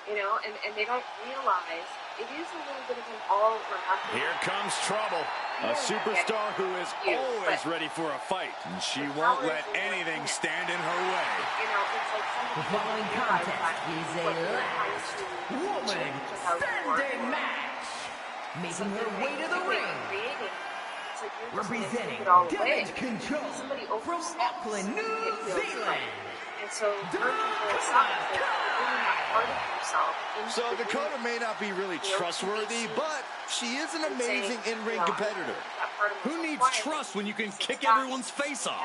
You know, and they don't realize it is a little bit of an all or nothing. Here comes trouble. A superstar who is always ready for a fight. And she won't let anything stand in her way. You know, it's like somebody... The following contest is a last woman standing match. Making her way to the ring. Representing Damage Control from Auckland, New Zealand. And so So Dakota may not be really trustworthy, but she is an amazing in-ring competitor. Who needs trust when you can kick everyone's face off?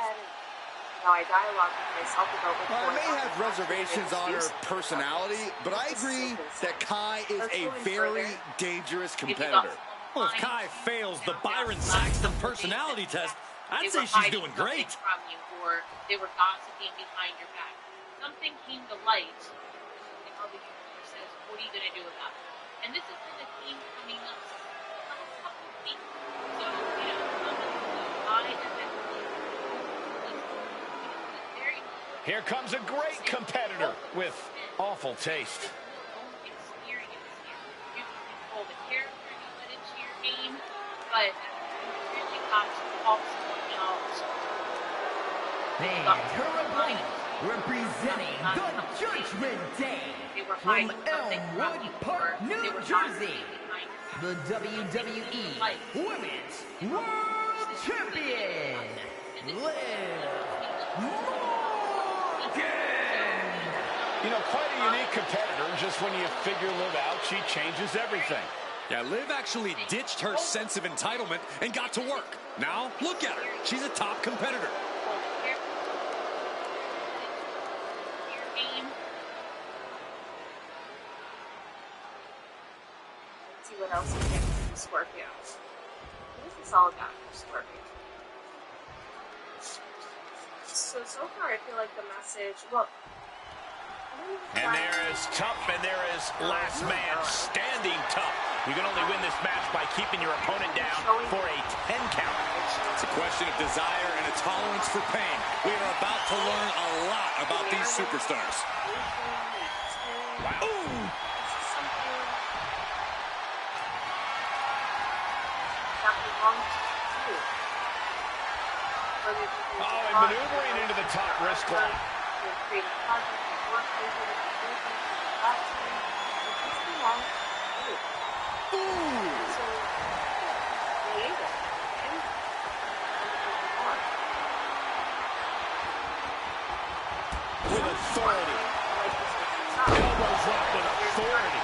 I dialogue with myself about I may have reservations on her personality, but I agree that Kai is a very dangerous competitor. Well, if Kai fails the Byron Saxton personality test, I'd say she's doing great. From you, or they were gossiping behind your back. Something came to light. The other user says, "What are you going to do about it?" And this is in the team coming up last couple of weeks. So, you know, I am Here comes a great competitor with awful taste. But really got to call someone else. And her opponent, representing the Judgment Day, from Elmwood Park, New Jersey, the WWE Women's World Champion, Liv Morgan. You know, quite a unique competitor. Just when you figure Liv out, she changes everything. Yeah, Liv actually ditched her sense of entitlement and got to work. Now, look at her. She's a top competitor. Let's see what else we get from Scorpio. What is this all about for Scorpio? So far I feel like the message, well... And there is tough, and there is last man standing tough. You can only win this match by keeping your opponent down for a 10 count. It's a question of desire and a tolerance for pain. We are about to learn a lot about these superstars. Wow. Ooh. Oh, and maneuvering into the top wrist lock. With authority. Elbow drop with authority.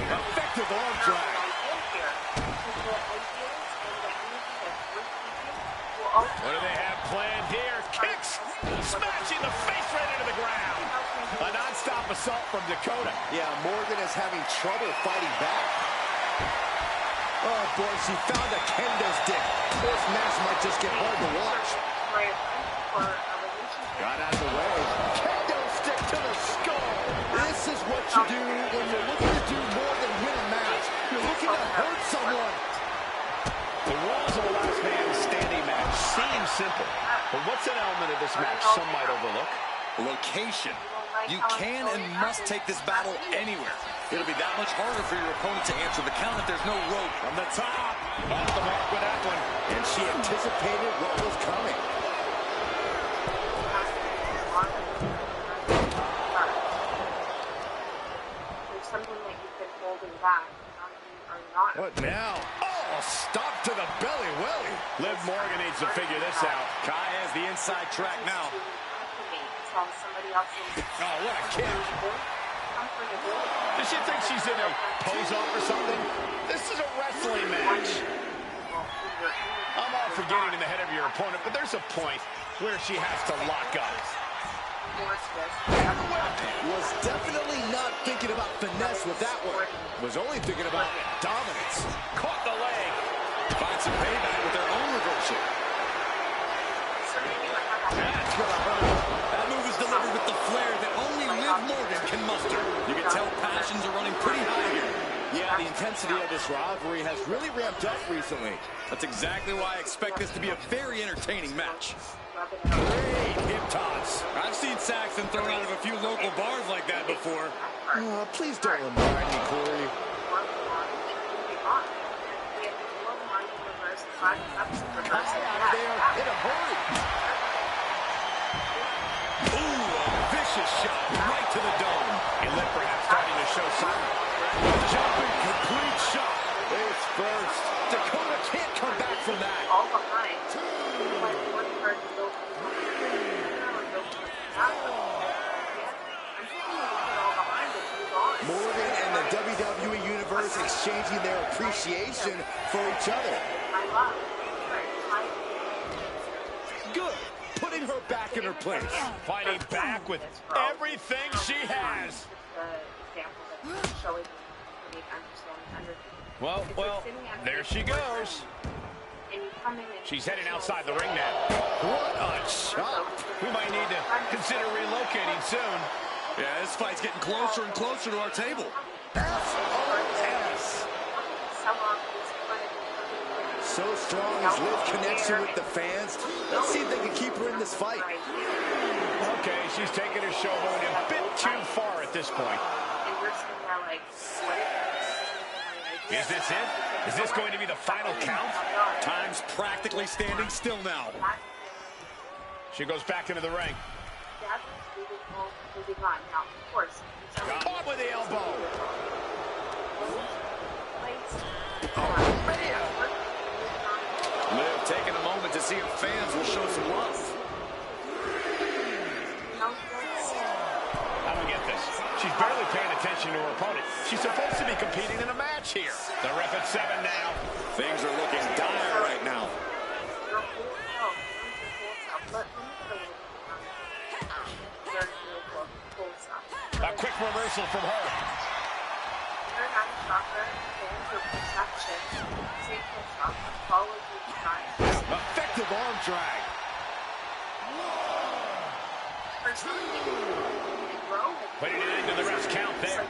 Effective arm drag. What do they have planned here? Kicks! Smashing the face right into the ground. A non-stop assault from Dakota. Yeah, Morgan is having trouble fighting back. Oh, boy, she found a kendo stick. This match might just get hard to watch. Got out of the way. Kendo stick to the skull. This is what you do when you're looking to do more than win a match. You're looking to hurt someone. The rules of a last man standing match seem simple, but what's an element of this match some might overlook? Location. You can and must take this battle anywhere. It'll be that much harder for your opponent to answer the count if there's no rope. From the top, off the mark with that one. And she anticipated what was coming. There's something that you've been holding back. What now? Oh, stop to the belly welly. Liv Morgan needs to figure this out. Kai has the inside track now. Oh, what a kick. Does she think she's in a pose-off or something? This is a wrestling match. I'm all for getting in the head of your opponent, but there's a point where she has to lock up. Was definitely not thinking about finesse with that one. Was only thinking about dominance. Caught the leg. Find some payback with their own reversal. That's gonna hurt. That move is delivered with the flair that only Liv Morgan can muster. You can tell passions are running pretty high here. Yeah, the intensity of this rivalry has really ramped up recently. That's exactly why I expect this to be a very entertaining match. Great hip toss. I've seen Saxon thrown out of a few local bars like that before. Please don't remind me, Corey. Out of there in a hurry. Ooh, a vicious shot right to the dome. And lip perhaps starting to show signs. Jumping complete shot. Face first. Dakota can't come back from that. All behind. Morgan and the WWE Universe exchanging their appreciation for each other. Good. Putting her back in her place. Fighting back with everything she has. Well, there she goes. She's heading outside the ring now. What a chop. We might need to consider relocating soon. Yeah, this fight's getting closer and closer to our table. SOS. So strong his Liv connection with the fans. Let's see if they can keep her in this fight. Okay, she's taking her showboat a bit too far at this point. Is this it? Is this going to be the final count? Time's practically standing still now. She goes back into the ring. Caught with the elbow. Liv taking a moment to see if fans will show some love. I don't get this. She's barely paying attention to her opponent. She's supposed to be competing in a match here. The ref at 7 now. Things are looking dire right now. A quick reversal from her. Effective arm drag. Putting it into the ref's count there.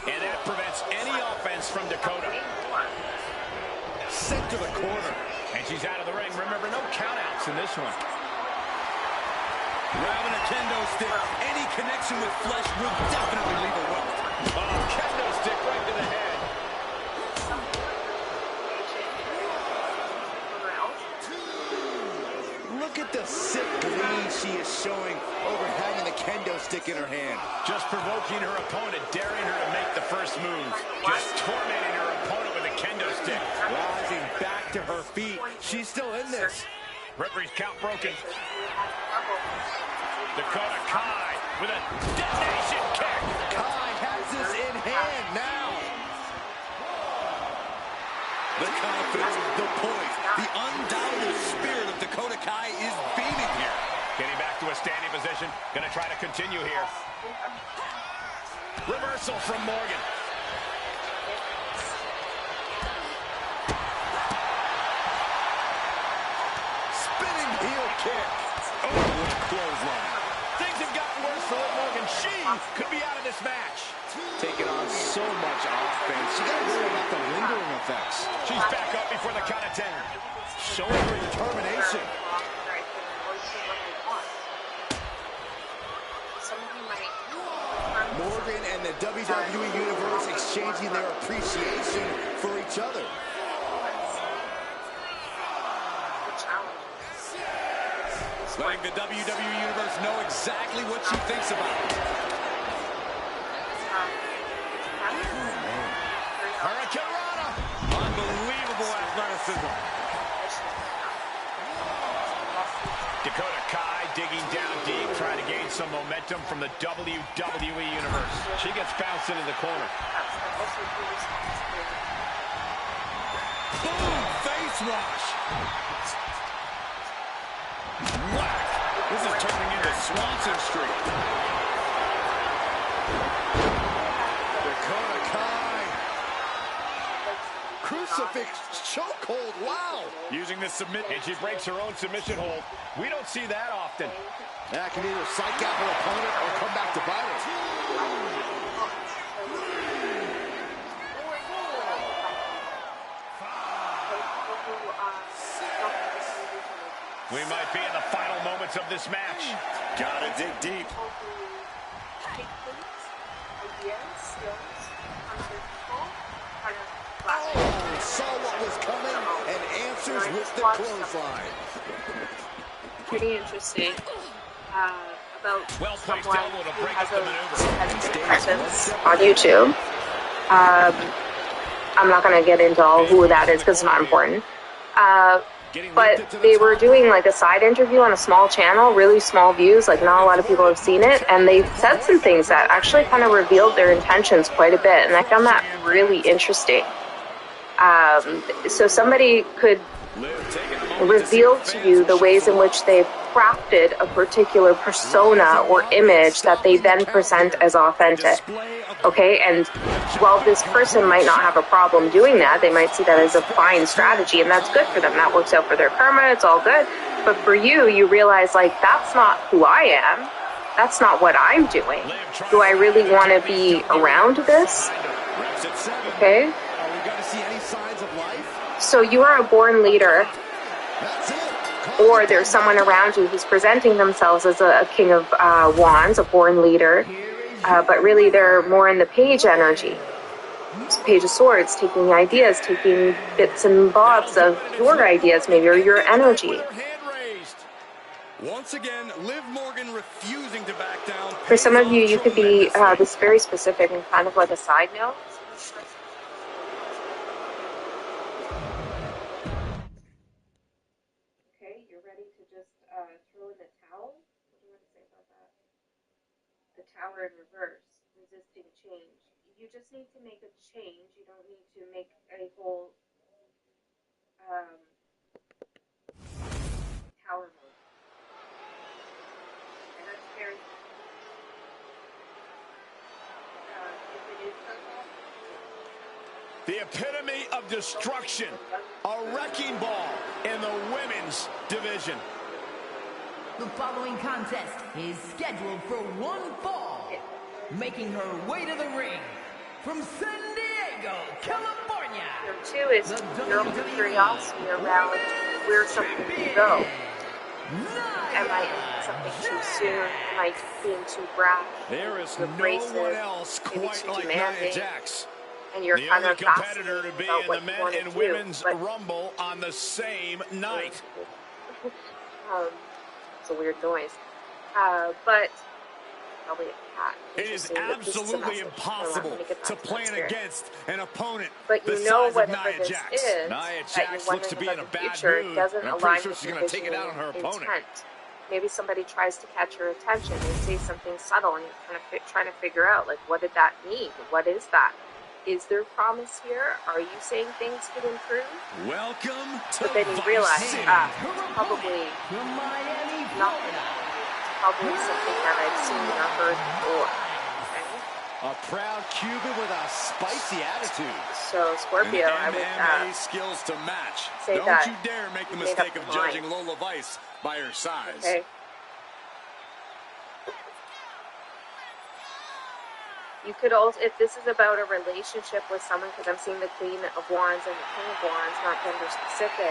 And that prevents any offense from Dakota. Sent to the corner. And she's out of the ring. Remember, no countouts in this one. Grabbing a kendo stick. Any connection with flesh will definitely leave a welt. Oh, kendo stick right to the head. Look at the sick glee she is showing over having the kendo stick in her hand. Just provoking her opponent, daring her to make the first move. Just tormenting her opponent with a kendo stick. Rising back to her feet. She's still in this. Referee's count broken. Dakota Kai with a detonation kick. Kai has this in hand now. The confidence, the poise, the undoubtable spirit of Dakota Kai is beaming here. Getting back to a standing position. Gonna try to continue here. Reversal from Morgan. Spinning heel kick. Oh, what a clothesline. Things have gotten worse for Liv Morgan. She could be out of this match. Taking on so much offense. You gotta worry about the lingering effects. She's back up before the count of 10. Showing her determination. Morgan and the WWE Universe exchanging their appreciation for each other. Letting the WWE Universe know exactly what she thinks about it. Hurricane Rana. Unbelievable athleticism. Dakota Kai digging down deep, trying to gain some momentum from the WWE Universe. She gets bounced into the corner. Boom! Face wash. Whack! This is turning into Swanson Street. Dakota Kai. Crucifix chokehold. Wow. Using this submit. And she breaks her own submission hold. We don't see that often. That can either psych out her opponent or come back to bite her. We might be in the final moments of this match. Gotta dig deep. Oh, saw what was coming and answers with the clothesline. Pretty interesting. About Well-placed someone elbow to who break has up the a maneuver. competitive presence on YouTube. I'm not going to get into all who that is because it's not important. But they were doing like a side interview on a small channel, really small views, like not a lot of people have seen it, and they said some things that actually kind of revealed their intentions quite a bit, and I found that really interesting. So somebody could reveal to you the ways in which they've crafted a particular persona or image that they then present as authentic. Okay, and while this person might not have a problem doing that, they might see that as a fine strategy, and that's good for them. That works out for their karma, it's all good. But for you, you realize, like, that's not who I am. That's not what I'm doing. Do I really want to be around this? Okay? So you are a born leader, or there's someone around you who's presenting themselves as a king of wands, a born leader, but really they're more in the page energy. It's Page of Swords, taking ideas, taking bits and bobs of your ideas, maybe, or your energy. Once again, Liv Morgan refusing to back down. For some of you, you could be this is very specific and kind of like a side note. Okay, you're ready to just throw in the towel? What do you want to say about that? The tower in reverse, resisting change. You just need to make a change. You don't need to make a whole tower move. And that's very if it is something. The epitome of destruction. A wrecking ball in the women's division. The following contest is scheduled for one fall. Making her way to the ring from San Diego, California. Number two is your own curiosity around where something can go. Am I in something too soon? Am I being too brash? There is no abrasive, one else maybe quite too like Nia demanding? Jax. And you're The kind only of competitor to fascinated be about in what the you men want to and do. women's But, rumble on the same night. it's a weird noise. But probably a cat. It is Interesting that this is a absolutely message. impossible Let me get back to that plan spirit. against an opponent But the you know, size of whatever Nia this Jax. is, Nia that Jax you're looks to be wondering in a about the bad future, mood, doesn't and I'm align pretty sure with she's your going to take vision it out on her and opponent. intent. Maybe somebody tries to catch your attention. They say something subtle, and you're kind of trying to figure out, like, what did that mean? What is that? Is there promise here? Are you saying things could improve? Welcome to But then you Vice realize, City. it's probably From Miami, not Florida. probably something that I've seen or heard before. Okay? A proud Cuban with a spicy attitude. So Scorpio, I And would MMA skills to match. say Don't that you dare make the you've made up mistake of your mind. judging Lola Vice by her size. Okay. You could also, if this is about a relationship with someone, because I'm seeing the Queen of Wands and the King of Wands, not gender specific,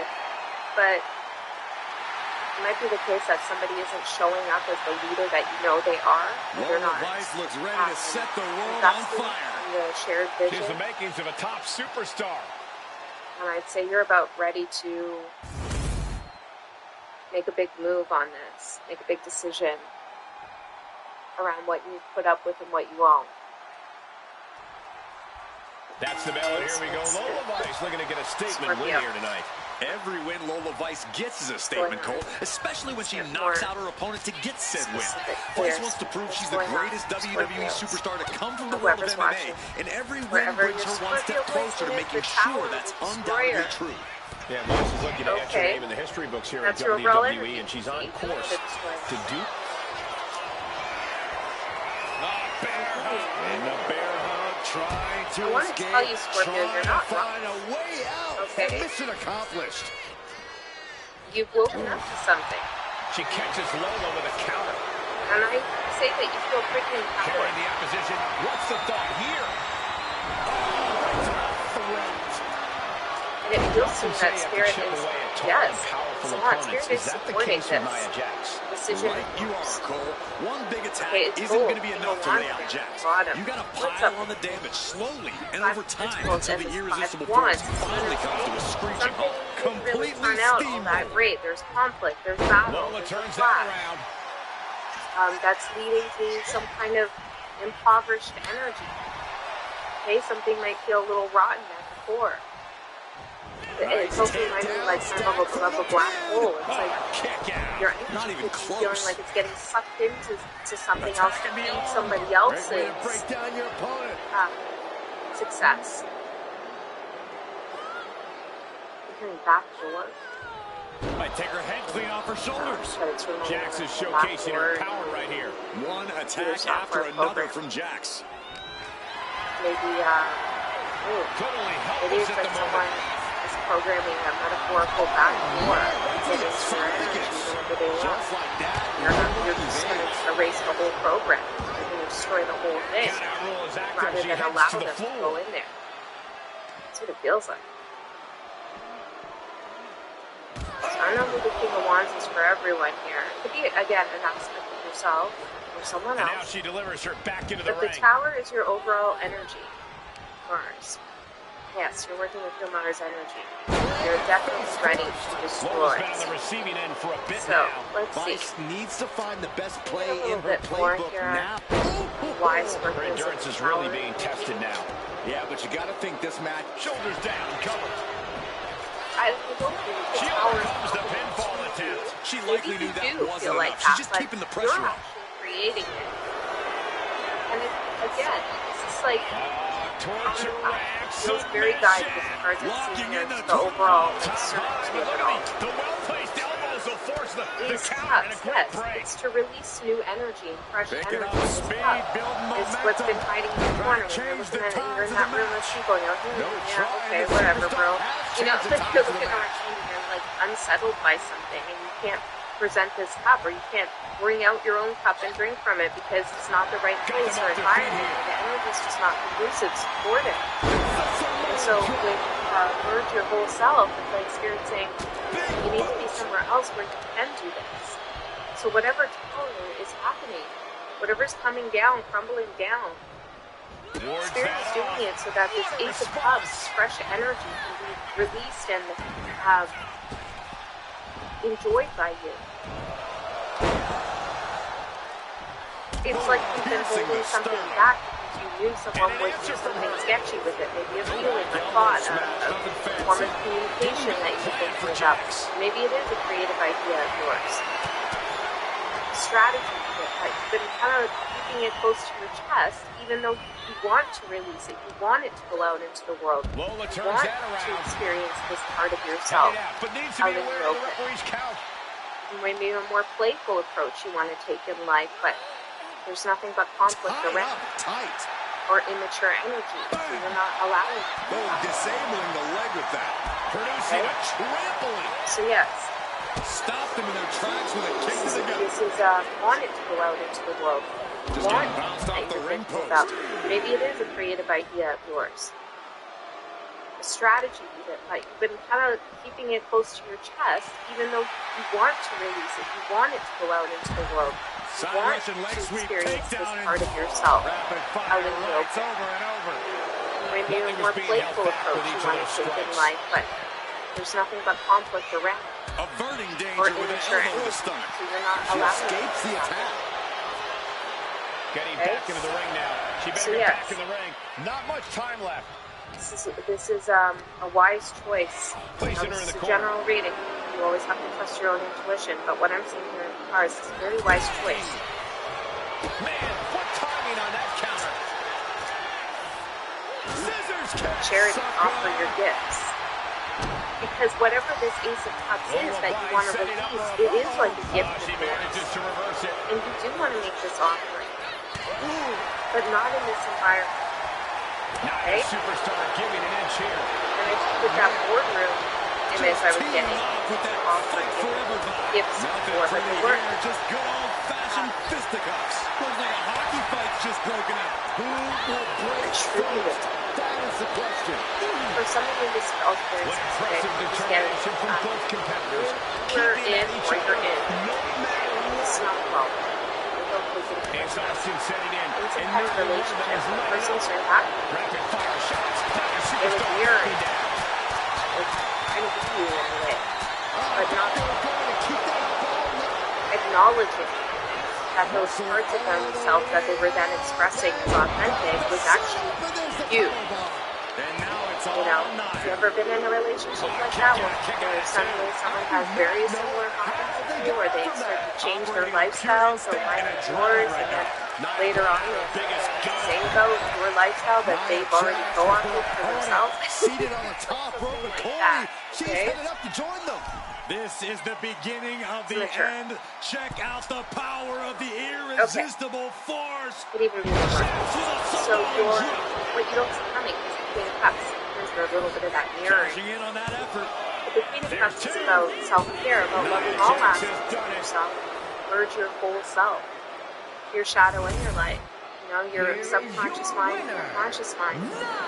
but it might be the case that somebody isn't showing up as the leader that you know they are. They're Lola not Vice looks ready to set the world on invested fire. in the shared She has vision. the makings of a top superstar. And I'd say you're about ready to make a big move on this, make a big decision around what you put up with and what you own. That's the bell, and here we go. Lola Vice looking to get a statement win here tonight. Every win Lola Vice gets is a statement, Cole, especially when she knocks out her opponent to get said win. Vice wants to prove she's the greatest WWE superstar to come from the world of MMA, and every win brings her one step closer to making sure that's undoubtedly true. Yeah, Vice is looking to enter her name in the history books here at WWE, and she's on course to do. And the bear hug trying to I want to escape, tell you, Scorpio, you're not wrong. Find a way out. Okay. Mission accomplished. You've woken up to something. She catches Lola with a counter. And I say that you feel pretty empowered. Carrying the opposition. What's the thought here? Oh, right to the throat. And it feels to me that Spirit is, yes, it's not. Spirit is supporting this decision. Right you are, Cole. One big attack isn't gold. going to be enough to lay out Jax. You got to pile on the damage slowly and over time until the irresistible force finally comes to a screeching halt. Completely turn out all that great. There's conflict, there's battle, there's clash. That's leading to some kind of impoverished energy. Okay, something might feel a little rotten at the core. It's also reminding me like kind of a black hole. It's like your energy keeps feeling like it's getting sucked into something else to feed somebody else's success. You're hearing back door. Might take her head clean off her shoulders. Jax is showcasing her power right here. One attack after another from Jax. Maybe, Could only help maybe us it's at like the someone moment. is programming a metaphorical back door. Getting your energy whenever they want. You're just going to erase the whole program. You're going to destroy the whole thing. Rather than allow them to go in there. That's what it feels like. So I don't know who the King of Wands is for everyone here. It could be, again, an aspect of yourself or someone else. And now she delivers her back into the ring. But the Tower is your overall energy. Mars. Yes, you're working with your Mars energy. You're definitely ready to destroy. On the receiving end for a bit so, now. let's see. Vice needs to find the best play a in her playbook now. Wise Her endurance is really being tested now. Yeah, but you got to think this match. Shoulders down, cover. I don't think the She Tower overcomes the pinfall attempt. She likely knew that wasn't like enough. that, She's just keeping the pressure you're on. actually creating it. And it, again, it's just like Torture rack, feels very guided with regards to the overall uncertainty of it all. The well-placed elbows will force the These counter and a cups, quick yes, break. it's to release new energy and fresh Picking energy. up speed, building It's what's been hiding in the corner when you're looking at it, you're in that room with people, and you're like, yeah, okay, whatever, bro. You know, like you're looking around and you're like unsettled by something, and you can't present this cup, or you can't bring out your own cup and drink from it because it's not the right place or environment. The energy's just not conducive to support it. And so when you merge your whole self, it's like Spirit saying, you need to be somewhere else where you can do this. So whatever tower is happening, whatever's coming down, crumbling down, Spirit is doing it so that this Ace of Cups, fresh energy, can be released and enjoyed by you. It's like you've been holding something back because you knew someone would do something sketchy with it. Maybe a feeling, a thought, a form of communication that you've been thinking about. Maybe it is a creative idea of yours. Strategy that you've been kind of keeping it close to your chest, even though you want to release it, you want it to go out into the world, you want to experience this part of yourself out in the open. Maybe a more playful approach you want to take in life, but there's nothing but conflict around or immature energy, so you're not allowing it. Disabling the leg with that. Producing a trampling. So yes. Stop them in their tracks with a kick to the gut. This is want it to go out into the world. Just getting bounced off the ring post. About. Maybe it is a creative idea of yours. A strategy that you've been kind of keeping it close to your chest, even though you want to release it, you want it to go out into the world. You want to experience this part of yourself out in the open. Maybe a more playful approach you want to take in life, but there's nothing but conflict around. Averting danger Or with an immature elbow to the energy, stomach. so you're not She allowing escapes the attack. Getting back into the ring now. She better get back in the ring. Not much time left. This is a wise choice. This is a general reading. You always have to trust your own intuition, but what I'm seeing here in the cards is a very wise choice. Man, what timing on that counter. Scissors catch. Charity, offer your gifts. Because whatever this Ace of Cups is that you want to release, it is like a gift of yours. And you do want to make this offering. But not in this environment. Okay? Superstar giving an inch here. And if you put that boardroom image I was getting, offering gifts for like a work. Just good old-fashioned fisticuffs. Looks like a hockey fight's just broken out. Who will break first? That is the question. For someone in this also very specific, just get it. You're in or you're in. It's not a problem. Don't take it personally. It's a past relationship. The person's your happy. It was mirroring. It's trying to be you in a way. But not acknowledging that those parts of themselves that they were then expressing as authentic was actually you. You know, have you ever been in a relationship like that where suddenly someone has very similar habits to you, or they start to change their lifestyle to align with yours, and then later on they say about your lifestyle that they've already co-opted for themselves? Seated on the top rope with Corey. She's headed up to join them. This is the beginning of the end. Check out the power of the irresistible force. Could even be more. So what you don't see coming is the Queen of Cups. There's a little bit of that mirroring. In on that effort. But the Queen of Cups is about self-care, about loving all aspects of yourself. Merge your whole self. Your shadow and your light. You know, your subconscious mind, your conscious mind.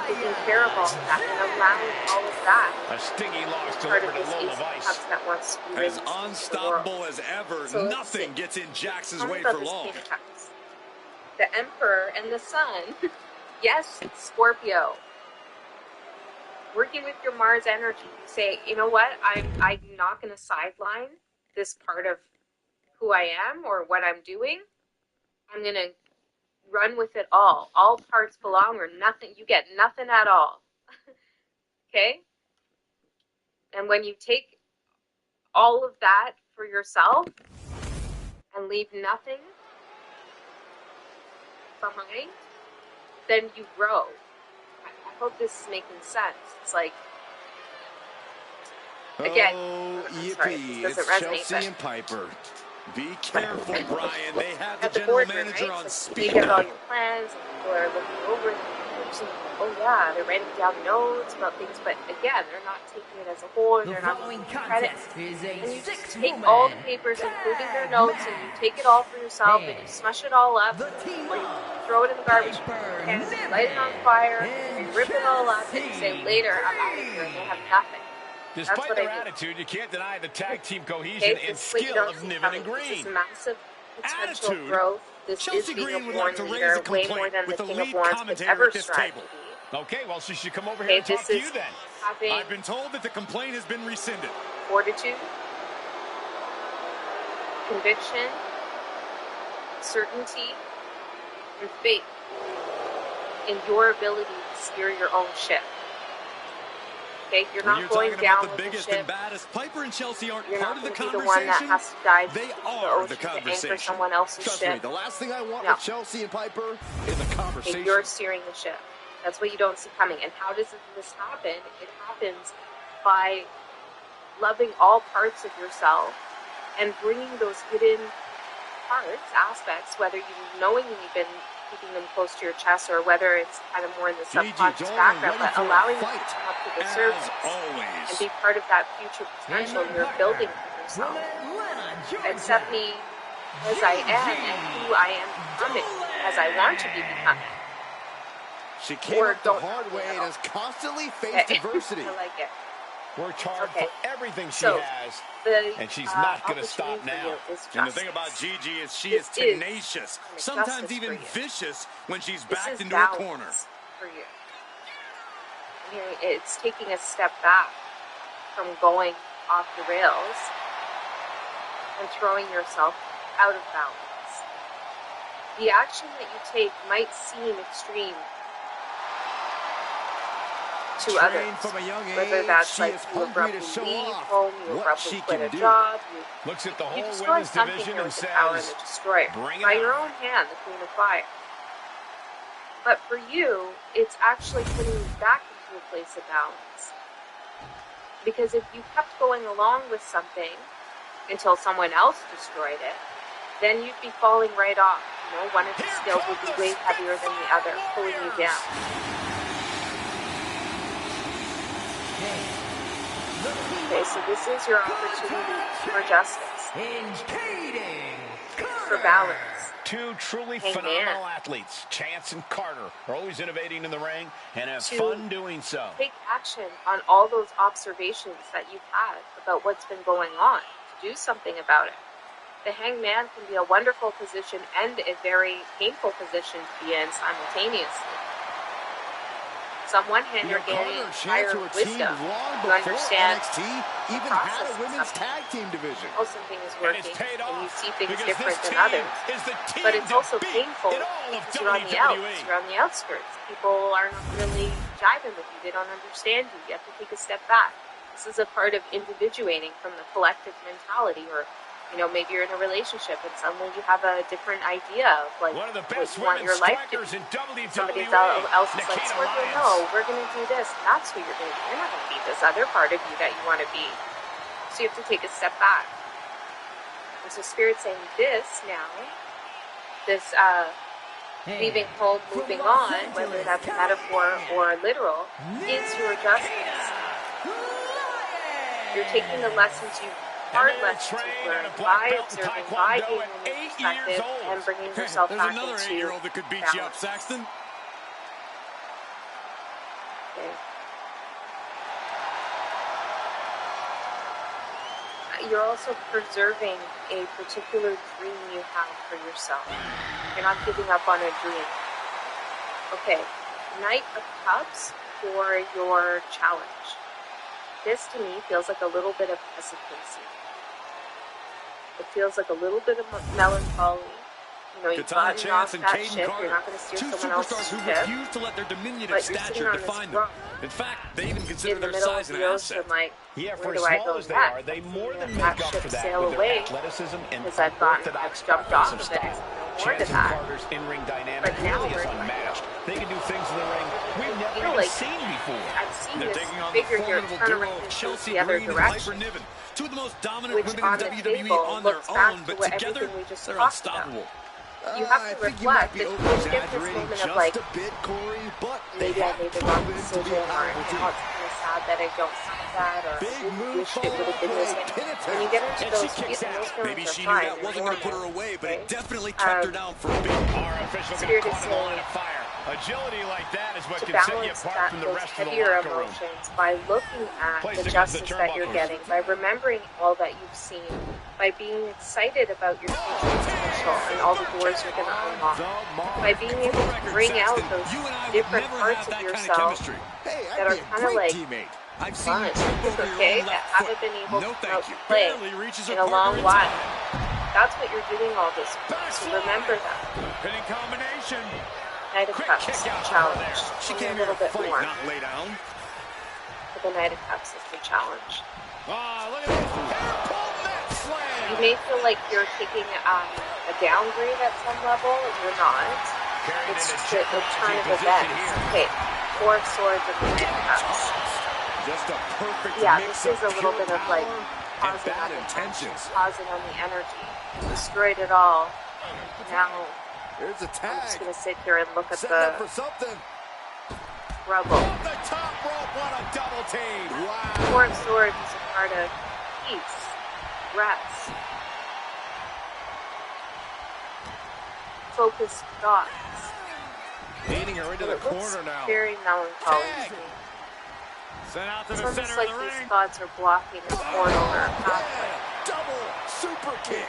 Taking care of all of that and allowing all of that. A stinging loss part of delivered this to Ace of Lola Cups that wants to be as released into the unstoppable world. as ever. So Nothing gets in Jax's way about for this long. Queen of Cups. The Emperor and the Sun. Yes, Scorpio. Working with your Mars energy, you say, you know what? I'm not going to sideline this part of who I am or what I'm doing. I'm going to run with it all. All parts belong, or nothing. You get nothing at all. Okay? And when you take all of that for yourself and leave nothing behind, then you grow. I hope this is making sense. It's like, again, I'm sorry, this doesn't resonate, Chelsea but and Piper. Be careful, Brian. They have the at the general boardroom, manager right? on So speed. you get all your plans, and people are looking over them. Oh yeah, they're writing down notes about things, but again, they're not taking it as a whole, or they're not giving credit. And you just take all the papers, including their notes, and you take it all for yourself, and you smush it all up, or you throw it in the garbage can, you light it on fire, you rip it all up, and you say, later, I'm out of here, and they have nothing. Despite their attitude, you can't deny the tag team cohesion and skill of Niven and Green. This is massive potential growth. This is being a born leader, way more than the King of Wands could ever strive to be. Okay, well, she should come over here and talk to you then. I've been told that the complaint has been rescinded. Fortitude, conviction, certainty, and faith in your ability to steer your own ship. Okay, you're not going down with the biggest and baddest. Piper and Chelsea aren't you're part not of the going to be the one that has to dive They into are the the ocean to conversation. anchor someone else's Trust ship. me, the last thing I want with Chelsea and Piper is a conversation. Okay, you're steering the ship. That's what you don't see coming. And how does this happen? It happens by loving all parts of yourself and bringing those hidden parts, aspects, whether you've knowingly been keeping them close to your chest or whether it's kind of more in the subconscious background, but allowing them to come up to the surface and be part of that future potential you're building for yourself. Accept me as I am and who I am becoming, as I want to be becoming. She came up the hard way and has constantly faced adversity. I like it. Worked hard for everything she has, and she's not going to stop now. And the thing about Gigi is she is tenacious, sometimes even vicious when she's backed into a corner. For you. I mean, it's taking a step back from going off the rails and throwing yourself out of balance. The action that you take might seem extreme to others, whether that's like you abruptly leave home, you abruptly quit a job, you destroy something here with the power of the destroyer. By your own hand, the Queen of Fire. But for you, it's actually putting you back into a place of balance. Because if you kept going along with something until someone else destroyed it, then you'd be falling right off. You know, one of the skills would be way heavier than the other, pulling you down. Okay, so this is your opportunity for justice, for balance. Two truly Hangman. phenomenal athletes. Chance and Carter are always innovating in the ring and have fun doing so. Take action on all those observations that you've had about what's been going on. To do something about it. The Hangman can be a wonderful position and a very painful position to be in simultaneously. So on one hand, you're gaining higher wisdom to understand NXT even had a women's tag team division. how something is working, and you see things different than others. But it's also painful because you're on the outs, you're on the outskirts. People are not really jiving with you. They don't understand you. You have to take a step back. This is a part of individuating from the collective mentality, or maybe you're in a relationship and suddenly you have a different idea of what you want your life to be. Somebody else is like, Scorpio, no, we're going to do this. And that's who you're going to be. You're not going to be this other part of you that you want to be. So you have to take a step back. And so Spirit's saying this now, this leaving home, moving on, whether that's metaphor or literal, is your justice. You're taking the lessons hard lessons you learn by observing, by being in perspective, and bringing yourself back into balance. That could beat you up, Saxton. Okay. You're also preserving a particular dream you have for yourself. You're not giving up on a dream. Okay, Knight of Cups for your challenge. This to me feels like a little bit of hesitancy. It feels like a little bit of melancholy. You've gotten off that ship. You're not going to steer someone else's ship. But you're sitting on this rock. In fact, they even consider in the their middle size of an the asset. ocean, like, Yeah, where for do as I small go as they next? are, they more than That make up ship for that sail with their away athleticism and because I've gotten unorthodox jumped off offensive of it. style. More to Chance and that. Carter's in-ring dynamic But now really is we're unmatched. They can do things in the ring we've never feel even like seen before. I've seen They're this taking on the figure here formidable turn duo around of and Chelsea the other Green and Piper direction, Niven. Two of the most dominant which women on in the WWE table on their looks back own, to but what together, everything we just they're talked about. unstoppable. You have to reflect that you didn't get this over-exaggerating moment of just like, a bit, Corey, but maybe I made the wrong decision, or powerful now it's team. kind of sad that I don't see that, or Big I really move wish it would have been this way. When you get into those feelings, Maybe are she knew fine. that They're wasn't going to put her normal, away, but okay? it definitely kept her down for a bit. Our official got Spirit caught is in the line saying of fire. Agility like that is what to can set you balance apart from the those rest of the heavier locker room. emotions by looking at Place the against the justice that you're turnbuckles. getting, by remembering all that you've seen, by being excited about your future potential and all the doors you're going to unlock, by being able to bring out those different parts of yourself that are kind of like fun, okay, that haven't been able to come out to play in a long while. That's what you're doing all this for, so remember that. Pinning combination. Knight of Cups challenge. She Only came a here little to bit fight, more. not lay down. For the Knight of Cups is the challenge. Oh, look at this. Hair pull net slam. You may feel like you're taking a downgrade at some level. You're not. It's just a turn of events. Okay, 4 of Swords and the Knight of Cups. Just a perfect This is a little bit of like pausing on the intentions. pausing on the energy. Destroyed it all. Now Here's a I'm tag. just gonna sit here and look at Setting up the for something. rubble. Off the top rope, what a double team. Wow. 4 of Swords is a part of peace, rest, focused thoughts. Leading her into But the it looks corner now. very melancholy Tag. to me. Sent out to It's the almost center like of the these ring. thoughts are blocking a portal or a pathway. Double super kick.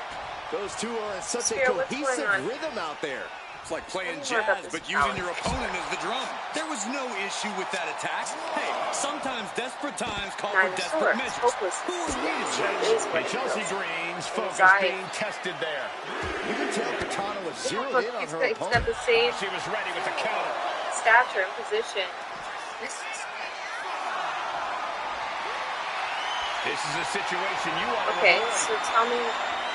Those two are in such Spirit, a what's going cohesive on? rhythm out there. It's like playing Tell me more about jazz, this but using challenge. your opponent as the drum. There was no issue with that attack. Hey, sometimes desperate times call for Nine of desperate Swords, measures. hopelessness. Who are we to That judge? is what And it Chelsea feels. Green's focus Anxiety. being tested there. You can tell Katana was Yeah, zeroed look, in on he's her got opponent. the same She was ready with the counter. stature and position. This is a situation you want to Okay, avoid. so tell me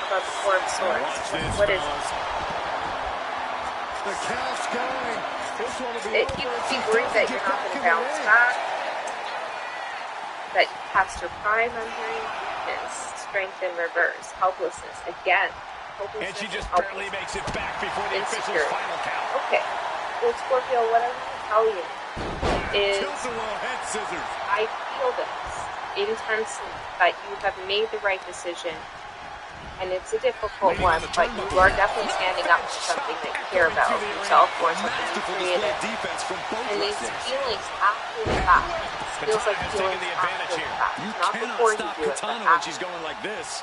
about the 4 of Swords. Watch this, What is fellas. The count's going. This one will be it? over. You worried that you're not going to bounce back, that you passed your prime. I'm hearing weakness, strength in reverse, helplessness again. Hopelessness And she just and barely helplessness. makes it back before the official's Insecurity. final count. Okay, well, Scorpio, what I want to tell you is Tilts a little head scissors. I feel this intensely, that you have made the right decision and it's a difficult one, but you are definitely standing up for something that you care about yourself or something you created. And these feelings after the fact, feels like feelings after the fact, not before you do it, but after.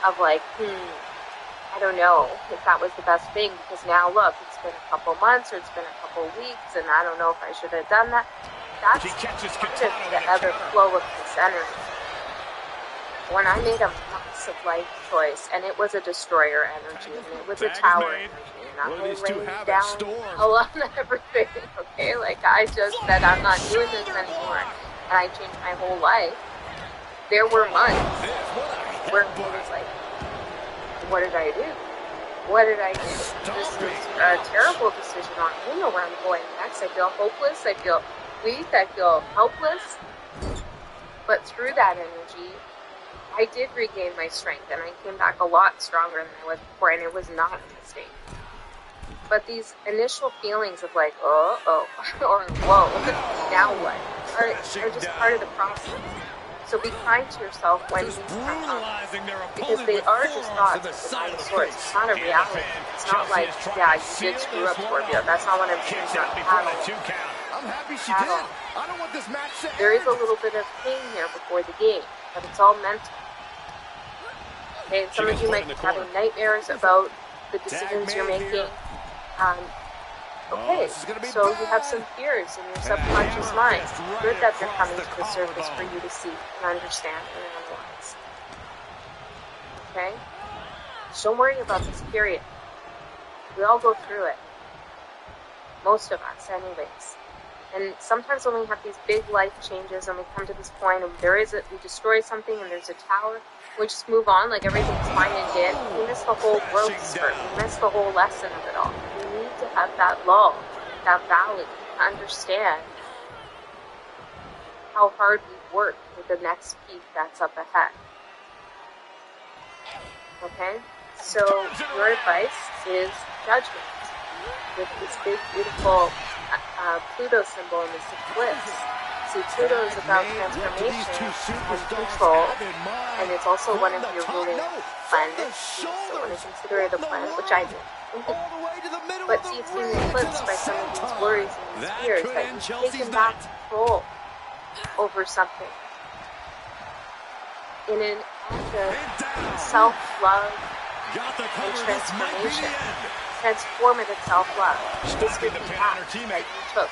Of like, I don't know if that was the best thing, because now look, it's been a couple months or it's been a couple weeks, and I don't know if I should have done that. That's part of the other flow of this energy. When I made a massive life choice, and it was a destroyer energy, and it was a tower energy, and I'm laying down alone everything, okay? Like, I just said, I'm not doing this anymore, and I changed my whole life. There were months where it was like, what did I do? What did I do? This is a terrible decision. I don't know where I'm going next. I feel hopeless. I feel weak. I feel helpless. But through that energy, I did regain my strength, and I came back a lot stronger than I was before, and it was not a mistake. But these initial feelings of like, or whoa, now what, are just part of the process. So be kind to yourself when you because they are just thoughts behind the source. It's not a reality. It's not like, yeah, you did screw up, Scorpio. That's not what I'm saying. I'm happy she did. I don't want this match to end. There is a little bit of pain here before the game, but it's all mental. Okay, and some of you might be having nightmares about the decisions you're making. Okay, so you have some fears in your subconscious mind. Good that they're coming to the surface for you to see and understand and analyze. Okay? Don't worry about this period. We all go through it. Most of us, anyways. And sometimes when we have these big life changes and we come to this point and we destroy something and there's a tower, we just move on like everything's fine and good. We miss the whole growth spurt. We miss the whole lesson of it all. We need to have that lull, that valley, to understand how hard we've worked with the next peak that's up ahead. Okay? So your advice is judgment. With this big, beautiful Pluto symbol in this eclipse. See, Pluto is about transformation and control, and it's also one of your ruling planets. So when I consider it a planet, which I do. But see, it's being eclipsed by some of these worries and these fears that you've taken back control over something. In an act of self-love and transformation. Transformative self-love. This would be the act that you took.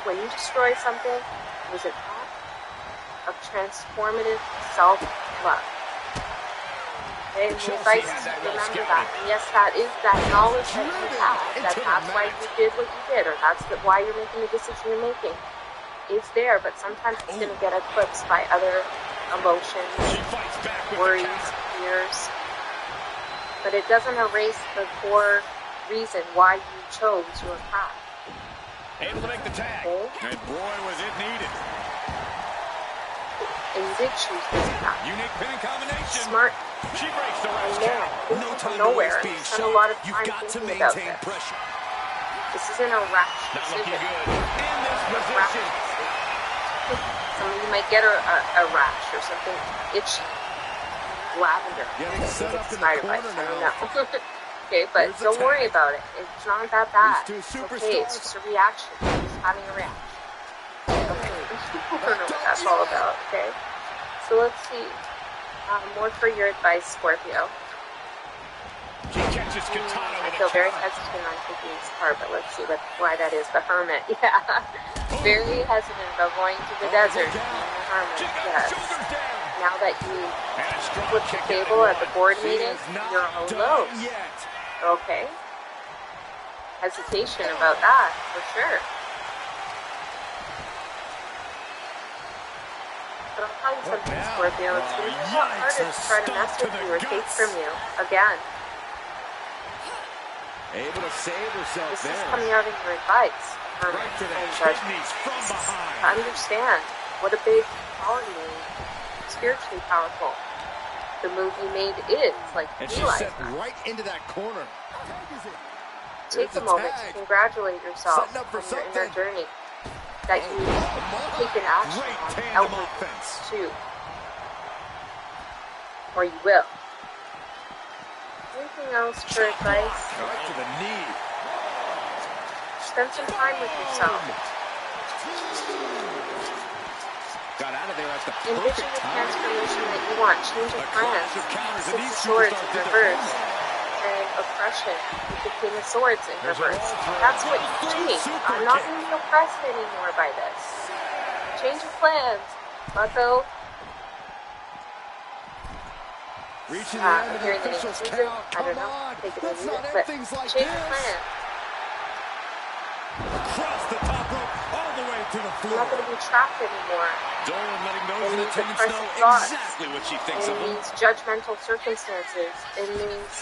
When you destroy something, it was an act of transformative self-love. Okay, and the advice is to remember that. And yes, that is that knowledge that you have, that's why you did what you did, or that's why you're making the decision you're making. It's there, but sometimes it's going to get eclipsed by other emotions, worries, fears. But it doesn't erase the core reason why you chose your path. Able to make the tag. Okay? And boy, was it needed. And you did choose this path. Unique pin combination. Smart. She breaks the And ring. man, this is from nowhere. You spent a lot of time thinking about this. This isn't a rash Not looking decision. good. In this position. Some of you might get a rash or something itchy. Lavender. It's spider bites. I don't know. Okay, but don't worry about it. It's not that bad. It's okay, it's just a reaction. Just having a reaction. Okay. I don't know what that's all about, okay? So let's see. More for your advice, Scorpio. She catches Katana I with feel a very counter. hesitant on taking this card, but let's see why that is. The Hermit, yeah. Very hesitant about going to the desert. The Hermit, yes. Now that you flipped the table at the board meeting, you're alone. Okay. Hesitation about that, for sure. But I'll tell you something, Scorpio. It's going to be a lot harder to try to mess with you or take from you again. Able to save herself This there. is coming out in your advice, Hermit, and judgment. To understand what a big quality and spiritually powerful the move you made is. Like, And she realize set that. right into that corner. Take a moment to congratulate yourself on your inner journey that you've taken action on outwardly too. Or you will. Anything else for advice? Right to the knee. Spend some time with yourself. Got out of there at the Envision perfect the time. transformation that you want. Change of plans. Six of Swords in reverse. And oppression with the King of Swords in reverse. That's what you change. I'm not going to be oppressed anymore by this. Change of plans. Bucko. Reaching the end of the Hearing the name official's season. count. I don't Come know. on. Take it or Let's leave not it. end But things like change of this. plans. Across the top rope, all the way to the I'm floor. not going to be trapped anymore. Dolan letting those It in means attendance know oppressive thoughts. exactly what she thinks It of them. means judgmental circumstances. It means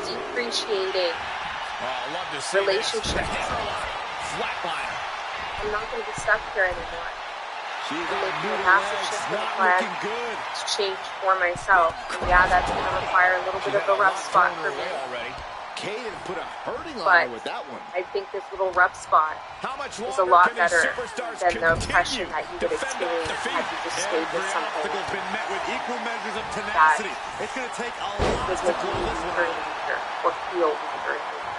depreciating I'd love to see relationships. Flatliner. I'm not going to be stuck here anymore. She's I'm on making a new massive legs, shift in the not plan looking good. to change for myself. And yeah, that's going to require a little bit of a rough spot for me. Kaden put a hurting on But her with that one. I think this little rough spot How much is a longer lot can these better superstars than the continue oppression that you would to fend off experience defeat? had you just stayed with Every something obstacle's been met with equal measures of that tenacity. It's going to take a lot was to making pull you this weaker one and out. weaker, or feel weaker and weaker.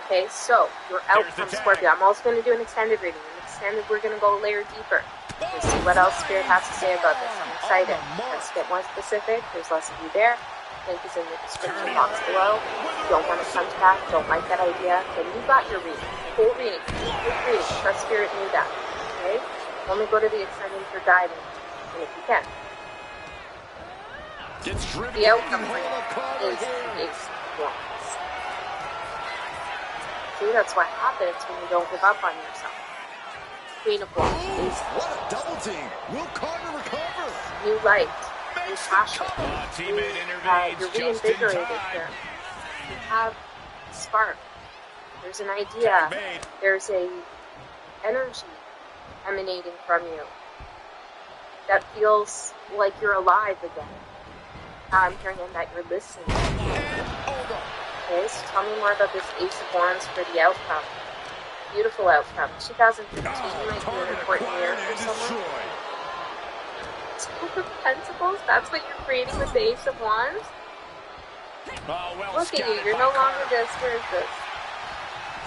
Okay, so your outcome, Scorpio. I'm also going to do an extended reading. In extended, we're going to go a layer deeper to see what else Spirit has to say about this. I'm excited. Let's get more specific. There's less of you there. Link is in the description box below. Don't want to come to that. Don't like that idea. Then you got your reading. Full reading. Full reading. Trust Spirit knew that. Okay? Only go to the extended for guidance. And if you can. The outcome for you is Ace of Wands. See, that's what happens when you don't give up on yourself. Queen of Wands. Ace of What a double team. Will Carter recover? New light. New passion. Teammate You're reinvigorated here. You have a spark. There's an idea. There's a energy emanating from you that feels like you're alive again. I'm hearing that you're listening. Okay, so tell me more about this Ace of Wands for the outcome. Beautiful outcome. 2015 might be an important year for someone. Two of Pentacles? That's what you're creating with the Ace of Wands? Look at you. You're no longer this. Where is this?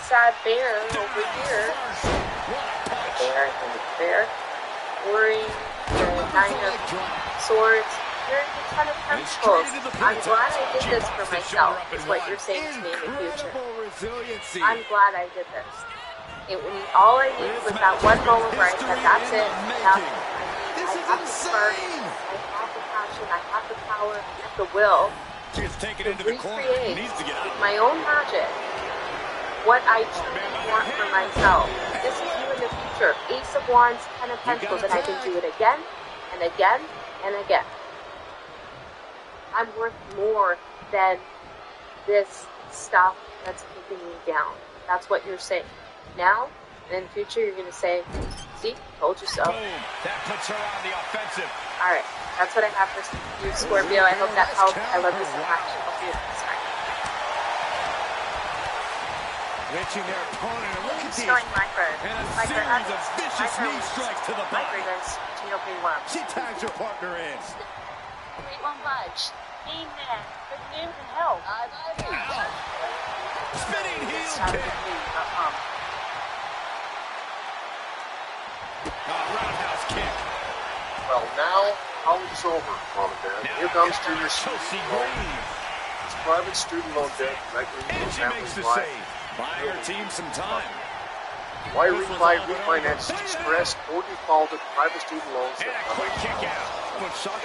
Sad bear over here. Bear, I think it's bear. Worrying. The Nine of Swords. You're the Ten of Pentacles. I'm glad I did this for myself, is what you're saying to me in the future. I'm glad I did this. All I needed was that one moment where I said, that's it. I have the spark, I have the passion, I have the power, I have the will to recreate with my own magic what I truly want for myself. This is you in the future. Ace of Wands, Ten of Pentacles, and I can do it again, and again, and again. I'm worth more than this stuff that's keeping me down. That's what you're saying. Now, and in the future, you're going to say, see, told you so. That puts her on the offensive. All right, that's what I have for you, Scorpio. I hope that helped. I love you so much. I'll see you next time. Reaching their opponent, and look at these. Starring Micro. And a series of vicious knee strikes to the body. She tags her partner in. We won't budge. Amen. Good news and help. Spinning heel kick. Roundhouse kick. Well, now, college over, Mom and Dad. Here comes junior Chelsea student loan. Green. It's private student loan debt directly into And the she makes family's the life. save. Buy her team some time. Why refinance distressed or defaulted private student loans And that a quick kick out.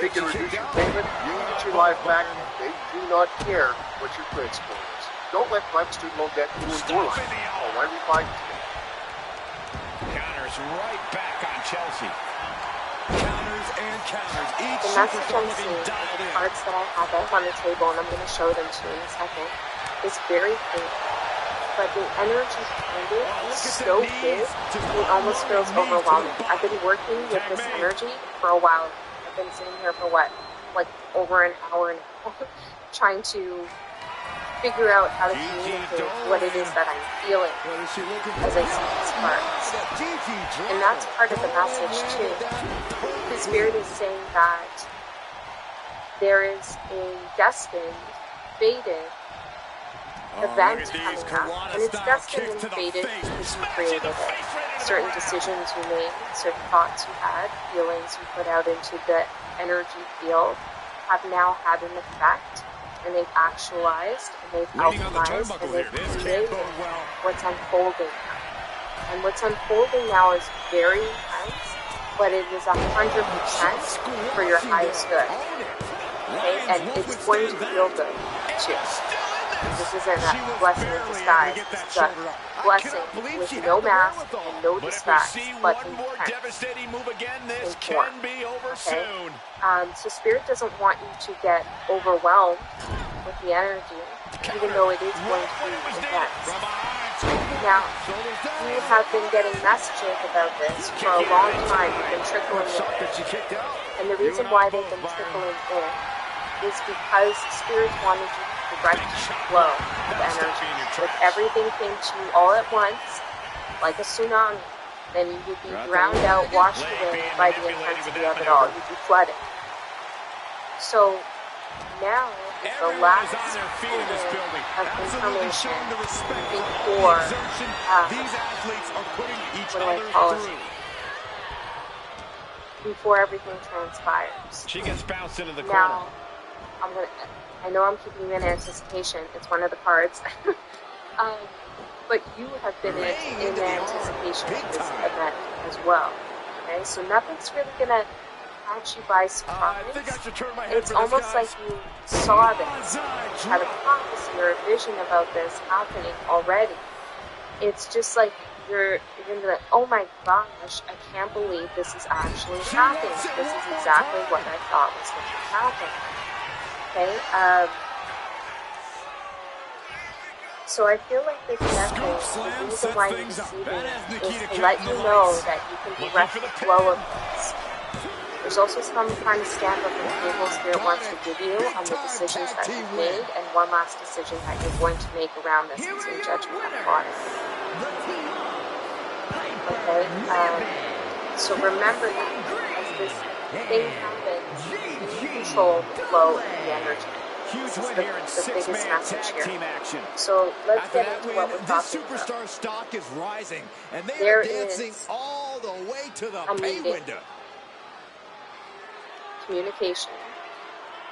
they can reduce your payment, you get your life back, they do not care what your credit score is. Don't let private student loan debt ruin your life. Oh, why refinance? Counters right back on Chelsea. Counters and counters. Each The message superstar I'm looking seeing, dialed the in. cards that I have out on the table, and I'm going to show them to you in a second, is very clear. But the energy behind it is so big, it almost feels overwhelming. I've been working with this energy for a while. I've been sitting here for what? Like over an hour now, trying to figure out how to communicate what it is that I'm feeling as I see these cards. And that's part of the message too. The Spirit is saying that there is a destined, fated event coming up, and it's destined and fated because you created it. Certain decisions you made, certain thoughts you had, feelings you put out into the energy field have now had an effect, and they've actualized, and they've alchemized, and they've created what's unfolding now. And what's unfolding now is very intense, but it is 100% for your highest good. Okay? And it's going to feel good too. This isn't a blessing in disguise. This is a blessing with no mask and no disguise, but intent in form. Okay? So Spirit doesn't want you to get overwhelmed with the energy, even though it is going to be intense. Now, you have been getting messages about this for a long time. You've been trickling in. And the reason why they've been trickling in is because Spirit wanted you to direct flow of energy. If everything came to you all at once, like a tsunami, then you would be drowned out, washed away by the intensity of it all. You'd be flooded. So now is the last moment of information before, what do I call it? Before everything transpires. She gets bounced into the corner. Now, I know I'm keeping you in anticipation. It's one of the cards. But you have been in anticipation of this event as well. Okay, so nothing's really going to catch you by surprise. It's almost like you saw this, had a prophecy or a vision about this happening already. It's just like you're going to be like, oh my gosh, I can't believe this is actually happening. This is exactly what I thought was going to happen. Okay, so I feel like this message, the reason why you're receiving it is to let you know that you can direct the flow of this. There's also some kind of stamp of approval Spirit wants to give you on the decisions that you've made, and one last decision that you're going to make around this is in Judgment of Water. Okay, so remember that as this thing happens, you control the flow of the energy. This is the biggest message here. So let's get into what we're talking about. Superstar stock is rising, and they there are dancing is all the way to the a pay meeting, window. Communication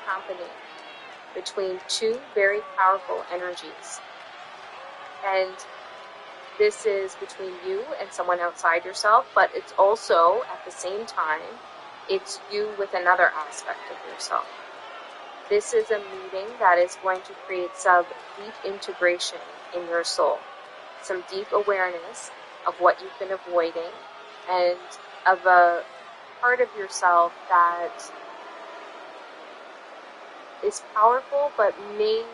happening between two very powerful energies. And this is between you and someone outside yourself, but it's also, at the same time, it's you with another aspect of yourself. This is a meeting that is going to create some deep integration in your soul, some deep awareness of what you've been avoiding, and of a part of yourself that is powerful but may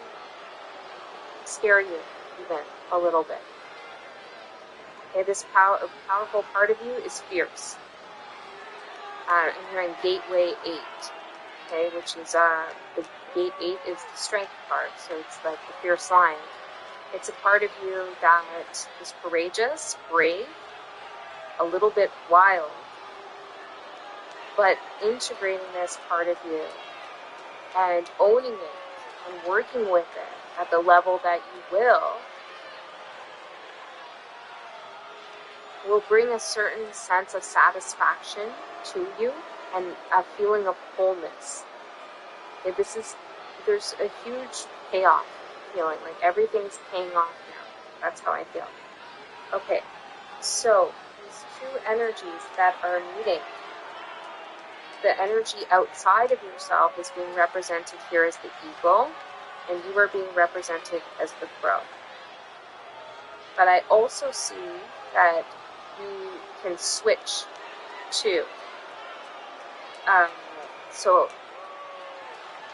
scare you even a little bit. Okay, this powerful part of you is fierce. And you're in Gateway 8. Okay, which is the Gate 8 is the strength card, so it's like the fierce lion. It's a part of you that is courageous, brave, a little bit wild, but integrating this part of you and owning it and working with it at the level that you will bring a certain sense of satisfaction to you and a feeling of wholeness. Okay, there's a huge payoff feeling, like everything's paying off now. That's how I feel. Okay, so these two energies that are meeting, the energy outside of yourself is being represented here as the eagle, and you are being represented as the crow. But I also see that you can switch to so, what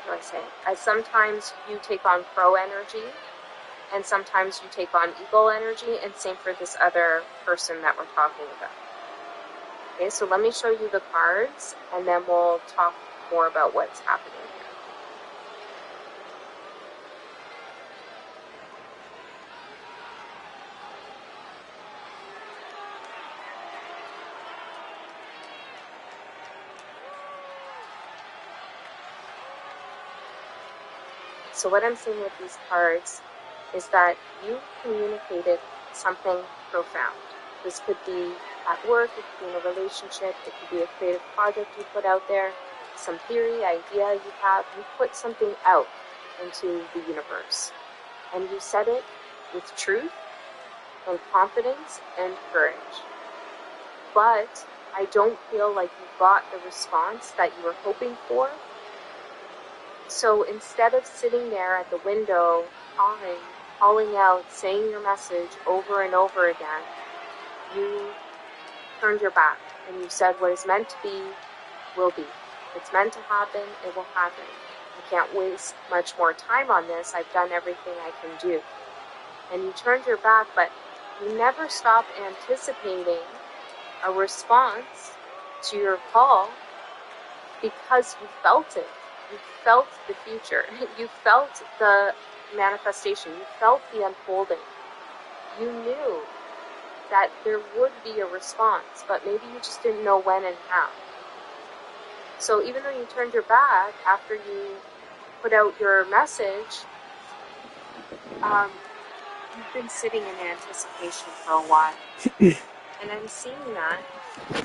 do I say? As sometimes you take on crow energy, and sometimes you take on eagle energy, and same for this other person that we're talking about. Okay, so let me show you the cards, and then we'll talk more about what's happening here. So what I'm saying with these cards is that you communicated something profound. This could be at work, it could be in a relationship, it could be a creative project you put out there, some theory, idea you have. You put something out into the universe. And you said it with truth and confidence and courage. But I don't feel like you got the response that you were hoping for. So instead of sitting there at the window, calling out, saying your message over and over again, you turned your back and you said what is meant to be will be. If it's meant to happen, it will happen. I can't waste much more time on this. I've done everything I can do. And you turned your back, but you never stopped anticipating a response to your call because you felt it. You felt the future. You felt the manifestation. You felt the unfolding. You knew that there would be a response, but maybe you just didn't know when and how. So even though you turned your back after you put out your message, you've been sitting in anticipation for a while. And I'm seeing that.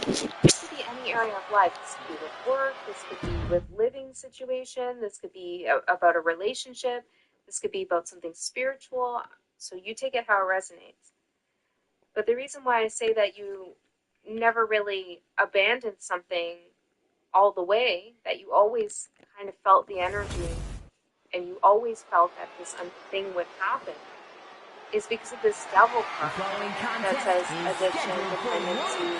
This could be any area of life. This could be with work. This could be with living situation. This could be about a relationship. This could be about something spiritual. So you take it how it resonates. But the reason why I say that you never really abandoned something all the way, that you always kind of felt the energy and you always felt that this thing would happen, is because of this devil card that says addiction, dependency.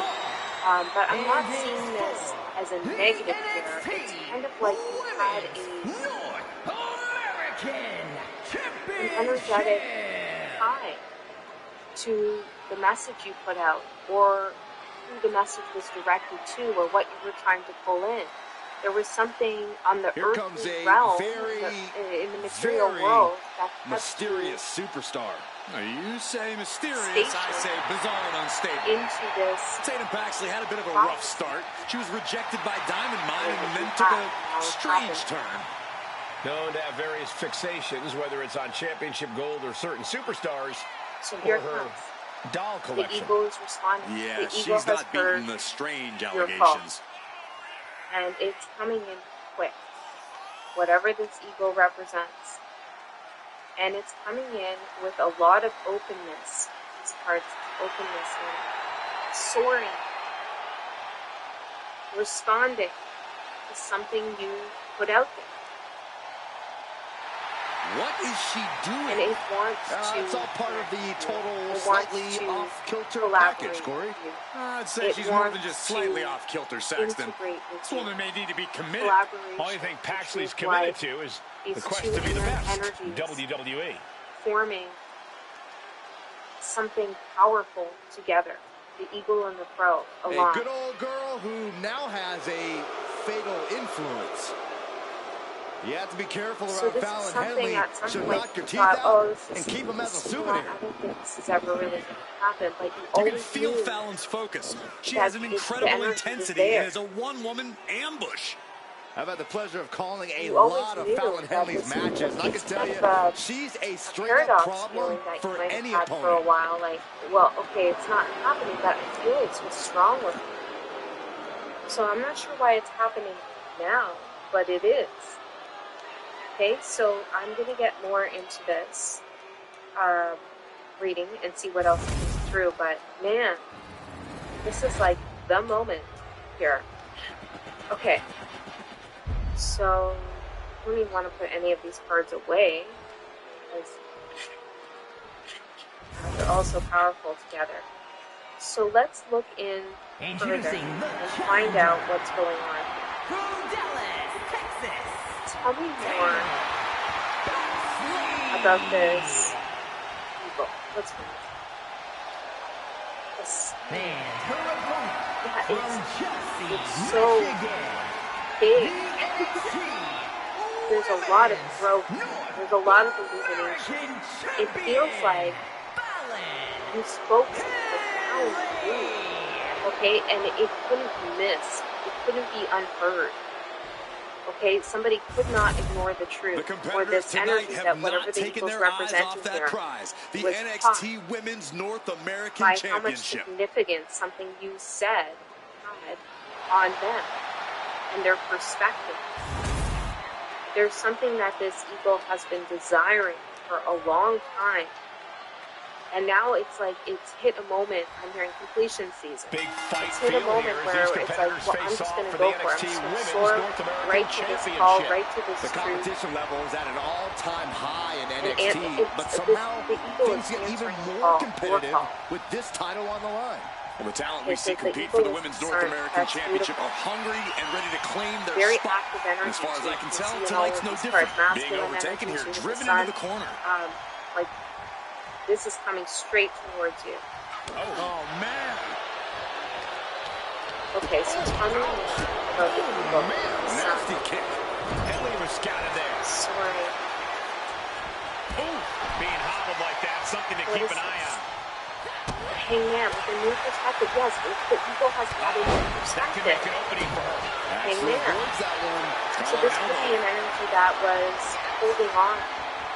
But I'm not seeing this as a negative here. It's kind of like you had an energetic tie to the message you put out, or who the message was directed to, or what you were trying to pull in. There was something on the earthly realm, in the material world, that mysterious superstar. You say mysterious, I say bizarre and unstable. Into this. Tatum Paxley had a bit of a rough start. She was rejected by Diamond Mine and then took a strange turn. Known to have various fixations, whether it's on championship gold or certain superstars, so here or her doll collection. The ego is responding. Yeah, the ego she's not beating the strange allegations. And it's coming in quick. Whatever this ego represents. And it's coming in with a lot of openness. These cards, openness and soaring. Responding to something you put out there. What is she doing? And it wants to... It's all part of the total slightly off-kilter package, Corey. I'd say she's more than just slightly off-kilter, Saxton. This woman may need to be committed. All I think Paxley's committed to is the quest to be the best. WWE. Forming something powerful together. The eagle and the pro along. A good old girl who now has a fatal influence. You have to be careful around Fallon Henley. So knock your teeth out and keep them as a souvenir. I don't think this is ever really going to happen. Like you can feel Fallon's focus. She has an incredible intensity and is a one-woman ambush. I've had the pleasure of calling a lot of Fallon Henley's matches, and I can tell you, she's a straight-up problem for any opponent. For a while, like, well, okay, it's not happening, but I feel it's so strong with her. So I'm not sure why it's happening now, but it is. Okay, so I'm going to get more into this reading and see what else comes through, but man, this is like the moment here. Okay, so I don't even want to put any of these cards away, because they're all so powerful together. So let's look in further and find out what's going on here. Tell me more about this eagle. What's going on? This, yeah, it's so big. There's a lot of growth. There's a lot of illumination. It feels like you spoke something profound, okay, and it couldn't be missed. It couldn't be unheard. Okay, somebody could not ignore the truth or this energy that whatever the Eagles representing here the was NXT Women's North American by Championship. how much significance something you said had on them and their perspective. There's something that this Eagle has been desiring for a long time. And now it's like it's hit a moment. I'm hearing completion season. Big fight it's hit a moment where it's like, well, I'm just going to go for it. I'm just going to soar right to this call, right to this truth. The competition level is at an all-time high in NXT, but somehow things get even more competitive with this title on the line. Well, the talent we see compete for the Women's North American Championship are hungry and ready to claim their very spot. Active energy. As far as I can tell, tonight's no different. Being overtaken here, driven into the corner. Like, this is coming straight towards you. Oh man. Okay, so tell me about the Eagle. Nasty kick. Henley was scouted there. Sorry. Ooh, being hobbled like that, something to keep an eye on. Hangman with a new perspective. Yes, the Eagle has got a new perspective. That could make an opening for her. Hangman. So this could be an energy that was holding on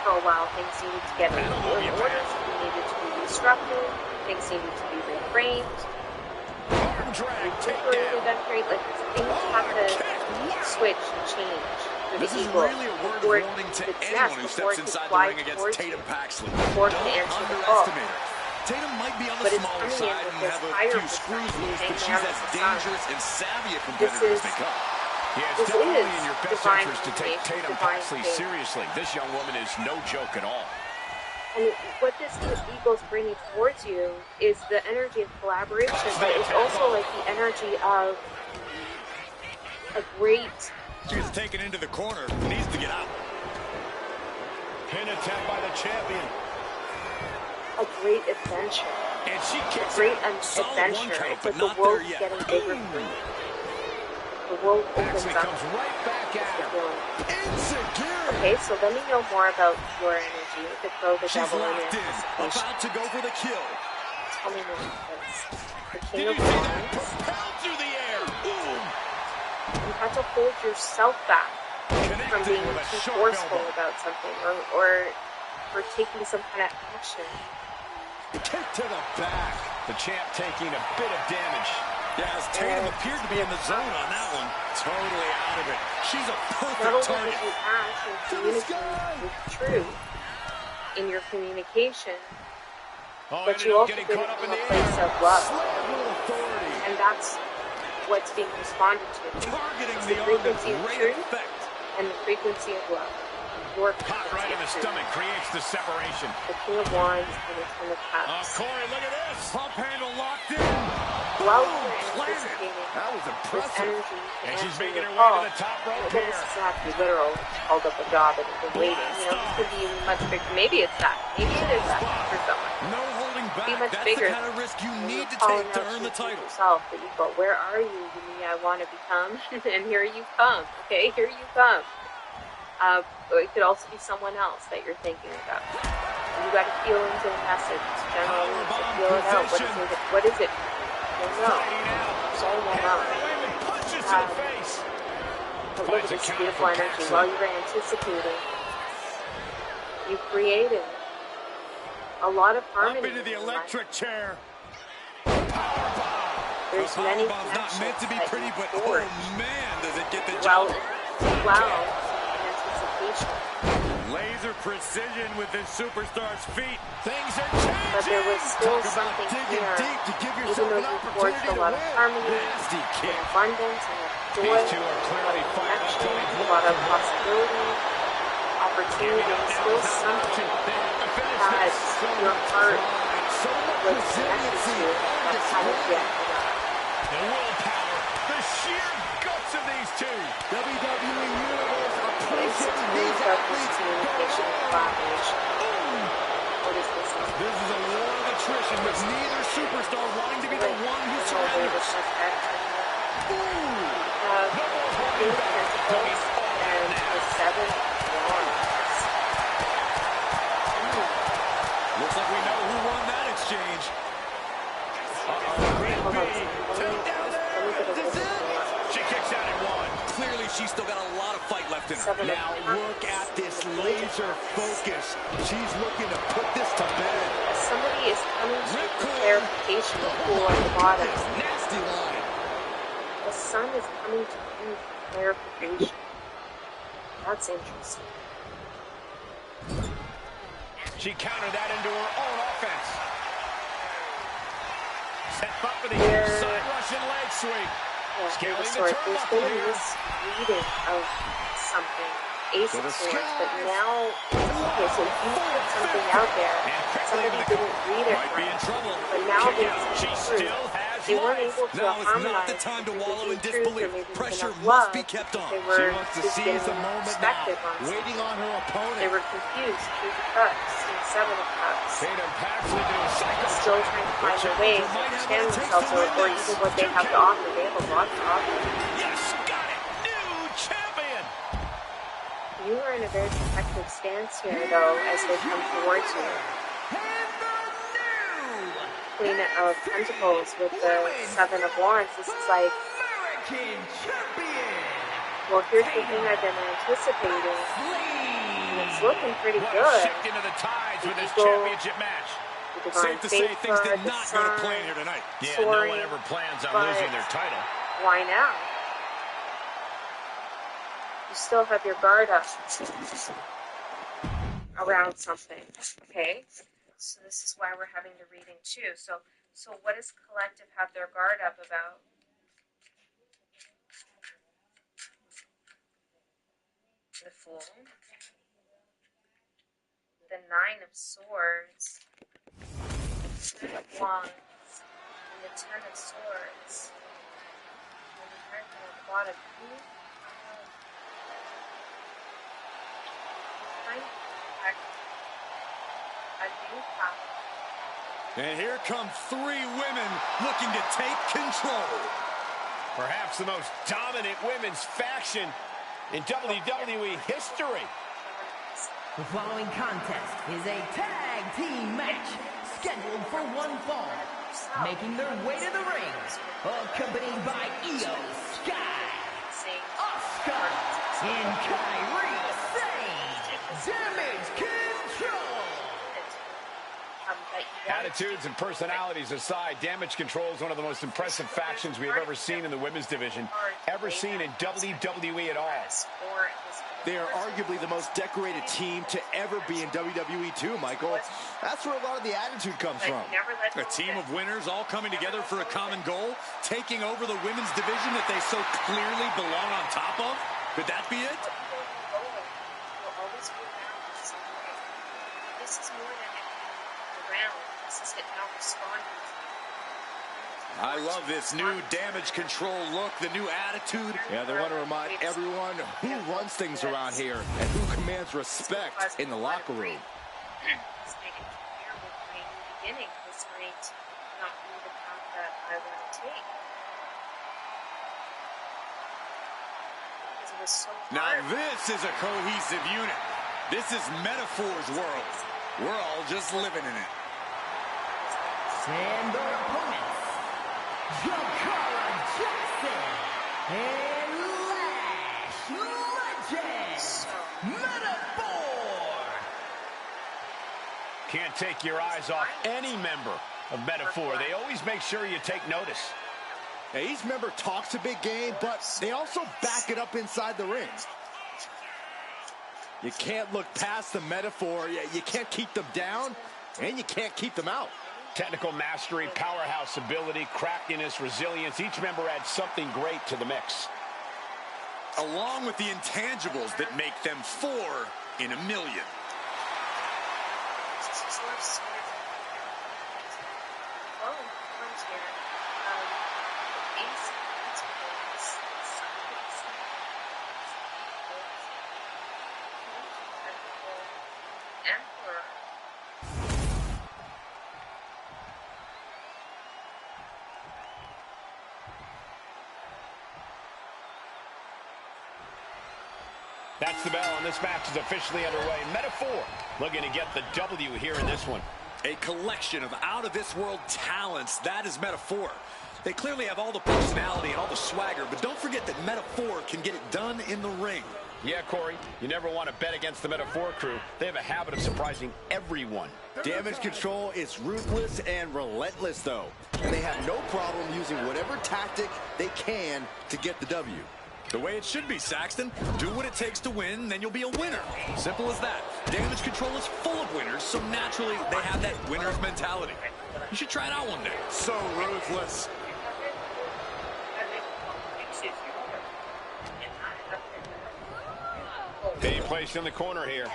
for a while. Things needed to get in order. Something needed to be restructured. Things needed to be reframed. Recuperated and great. Like things have to switch and change for the Eagle. Really a word of warning to anyone who steps inside the ring against Tatum Paxley. Don't underestimate her. Tatum might be on the smaller side and have a few screws loose, but she's as dangerous and savvy a competitor as they come. Yeah, it's definitely in your best interest to take Tatum Paxley seriously. This young woman is no joke at all. And what this Eagle's bringing towards you is the energy of collaboration, but it's also like the energy of a great... She's taken into the corner, needs to get out. Pin attempt by the champion. A great adventure. And she kicks a great adventure. It's like the world's getting bigger for you. The world opens up. Comes right back at her. Insecure. Okay, so let me know more about your energy. You could throw the devil in anticipation. About to go for the kill. Tell me more about this. The King of Wands. Propelled through the air. Boom. You have to hold yourself back from being too forceful about something or for taking some kind of action. Kick to the back. The champ taking a bit of damage. Yes, Tatum appeared to be in the zone on that one. Totally out of it. She's a perfect target. Not only did you act and communicate with truth in your communication, but you also did it from a place of love. And that's what's being responded to. It's the frequency of truth and the frequency of love. Caught right in the stomach creates the separation. The King of Wands and the Ten of Cups. Corey, look at this. Pump handle locked in. While you're anticipating this energy and she's making her way to the top rope here. This doesn't have to be literal. Hold up a job and been waiting. You know, this could be much bigger. Maybe it's that. Maybe it is that for someone. No holding back. Be much That's bigger. the kind of risk you need to take to earn the title. Yourself, that you go, where are you? I want to become, and here you come. Okay, here you come. It could also be someone else that you're thinking about. You got to feel into the message. Generally, to feel it out. What is it? You'll know. So will know. But look at this beautiful energy. While you were anticipating, you created a lot of harmony. Up into the electric chair. There's many connections not meant to be pretty, but oh man, does it get the job? Wow. Laser precision with this superstar's feet. Things are changing. But there was still something here, even though you forged a lot of harmony, and abundance, and joy, these two are clearly connection, a lot of possibility, opportunity. Still something that your heart was connected to that hadn't yet enough. The willpower, the sheer guts of these two. WWE Universe appreciates these athletes. Communication and collaboration. What is this? This is a war of attrition with neither superstar wanting to be the one who surrenders. King of Pentacles and the Seven of Wands. Looks like we know who won that exchange. She kicks out in one. Clearly, she's still got a lot of fight believed in her. Now look at this laser focus. She's looking to put this to bed. Somebody is coming to the clarification pool at the bottom. Nasty line. The sun is coming to you for clarification. That's interesting. She countered that into her own offense. Set up for the side Russian leg sweep. Yeah, there's been a misreading of something. Ace of Swords, but now, okay, so you put something out there, somebody didn't read it right, but now they weren't able to harmonize time to wallow in truth or disbelief. maybe Pressure enough must love. be kept on. They were She wants to just seize getting the moment perspective now, on something. waiting on her opponent. They were confused. King of Cups and Seven of Cups. Tatum Paxley doing psycho. Still trying to find their way to understand themselves or even what they have to offer. They have a lot to offer. Yes, got it. New champion. You are in a very protective stance here, though, as they come towards you. Queen of Pentacles with the Seven of Wands. This is like, well, here's the thing I've been anticipating. And it's looking pretty good. Shift into the tides with this championship match. The Divine Faith card, the Sun, here tonight. Yeah, no one ever plans on losing their title. Why now? You still have your guard up around something, okay? So this is why we're having the reading too. So what does collective have their guard up about? The Fool, the Nine of Swords, the Ten of Wands, and the Ten of Swords. And the Hierophant at the bottom. And here come three women looking to take control. Perhaps the most dominant women's faction in WWE history. The following contest is a tag team match scheduled for one fall. Making their way to the ring, accompanied by Io Sky, Asuka, and Kairi Sane. Damage Control. Attitudes and personalities aside, Damage Control is one of the most impressive factions we've ever seen in the women's division, ever seen in WWE at all. They are arguably the most decorated team to ever be in WWE too, Michael. That's where a lot of the attitude comes from. A team of winners all coming together for a common goal, taking over the women's division that they so clearly belong on top of. Could that be it? This is more than around. This is it now responding. I love this new Damage Control look, the new attitude. Yeah, they want to remind everyone who runs things around here and who commands respect in the locker room. Let's make it clear with my new beginning. This might not be the path that I want to take. Because it was so hard. Now this is a cohesive unit. This is Metaphor's world. We're all just living in it. And their opponents, Jakara Jackson and Lash Legend, Metaphor. Can't take your eyes off any member of Metaphor. They always make sure you take notice. Now, each member talks a big game, but they also back it up inside the ring. You can't look past the Metaphor. You can't keep them down, and you can't keep them out. Technical mastery, powerhouse ability, craftiness, resilience. Each member adds something great to the mix. Along with the intangibles that make them 4 in a million. That's the bell, and this match is officially underway. Metaphor looking to get the W here in this one. A collection of out-of-this-world talents. That is Metaphor. They clearly have all the personality and all the swagger, but don't forget that Metaphor can get it done in the ring. Yeah, Corey, you never want to bet against the Metaphor crew. They have a habit of surprising everyone. Damage control is ruthless and relentless, though. And they have no problem using whatever tactic they can to get the W. The way it should be, Saxton. Do what it takes to win, then you'll be a winner. Simple as that. Damage control is full of winners, so naturally they have that winner's mentality. You should try it out one day. So ruthless. Being placed in the corner here.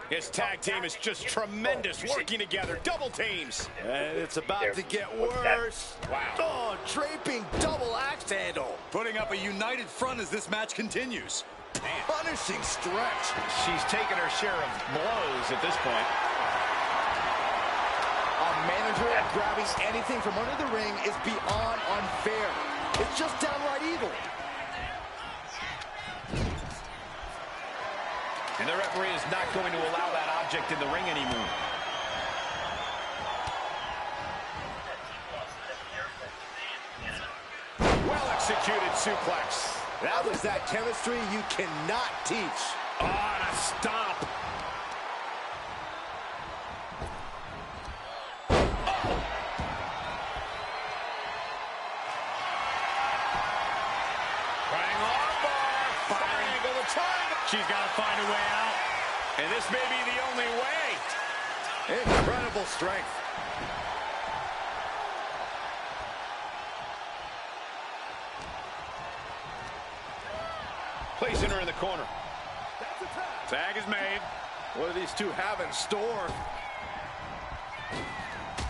His tag team is just tremendous, working together, double teams. And it's about to get worse. Wow. Oh, draping double axe handle. Putting up a united front as this match continues. Punishing stretch. She's taken her share of blows at this point. A manager grabbing anything from under the ring is beyond unfair. It's just downright evil. And the referee is not going to allow that object in the ring anymore. Well-executed suplex. That was that chemistry you cannot teach. Oh, and a stomp. Trying armbar. Triangle the triangle. She's got to find a way out. And this may be the only way. Incredible strength. Placing her in the corner. Tag is made. What do these two have in store?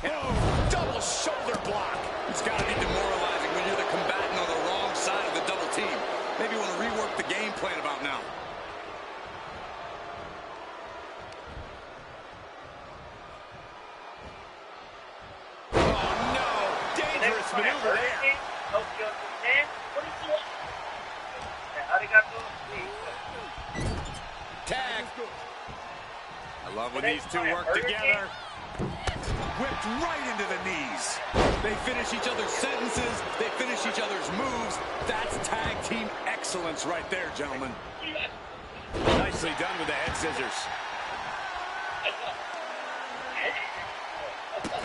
Oh, double shoulder block. It's got to be demoralizing when you're the combatant on the wrong side of the double team. Maybe you want to rework the game plan about now. Oh, no. Dangerous maneuver there. Tag. I love when these two work together. Whipped right into the knees. They finish each other's sentences. They finish each other's moves. That's tag team excellence right there, gentlemen. Nicely done with the head scissors.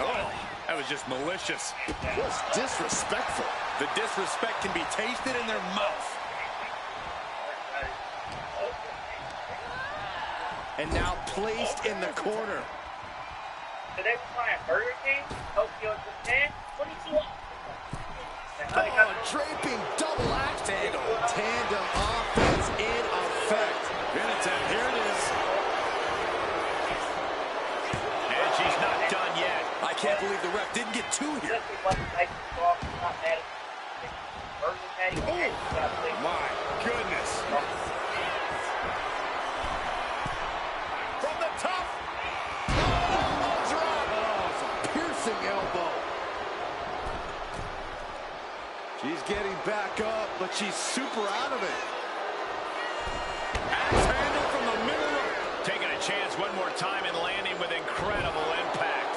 Oh, that was just malicious. Just disrespectful. The disrespect can be tasted in their mouth. And now placed in the corner. Oh, draping double axe handle. Tandem offense in effect. Here it is. And she's not done yet. I can't believe the ref didn't get two here. Oh, my goodness. From the top. Oh, drop. Oh, it's a piercing elbow. She's getting back up, but she's super out of it. Axe handle from the middle rope. Taking a chance one more time and landing with incredible impact.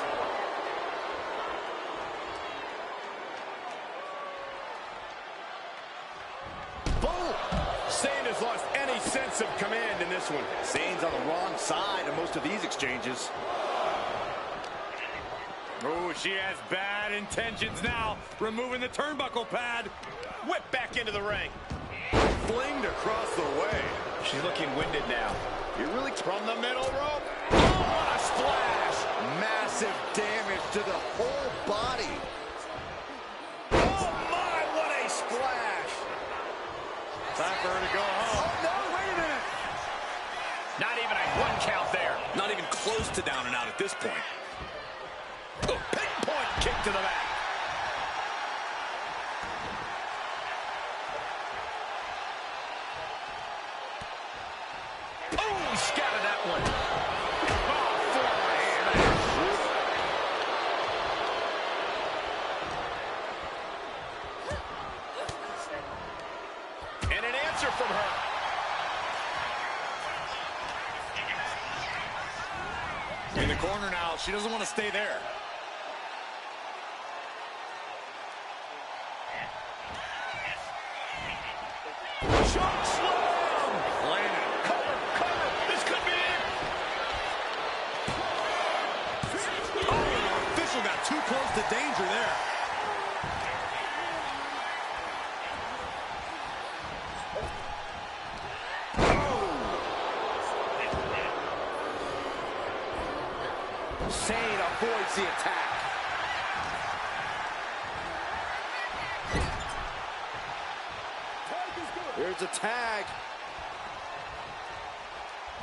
Boom! Sane has lost any sense of command in this one. Zane's on the wrong side of most of these exchanges. Oh, she has bad intentions now. Removing the turnbuckle pad. Whip back into the ring. Flinged across the way. She's looking winded now. You really From the middle rope. Oh, what a splash. massive damage to the whole body. Oh, my, what a splash. Time for her to go home. Oh, no, wait a minute. Not even a one count there. Not even close to down and out at this point. A pinpoint kick to the back. Oh, he scattered that one. Oh, smash. And an answer from her. In the corner now. She doesn't want to stay there. Choke slam. Sane avoids the attack. Here's a tag.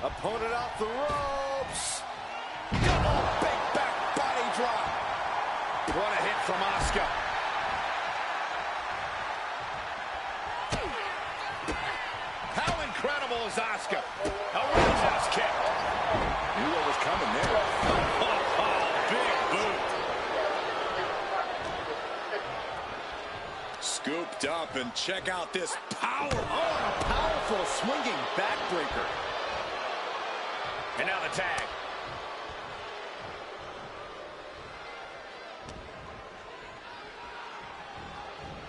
Opponent off the ropes. Double big back body drop. What a hit from Asuka. How incredible is Asuka? A roundhouse kick. Knew what was coming there. Big boot. Scooped up, and check out this power. Oh, a powerful swinging backbreaker. And now the tag.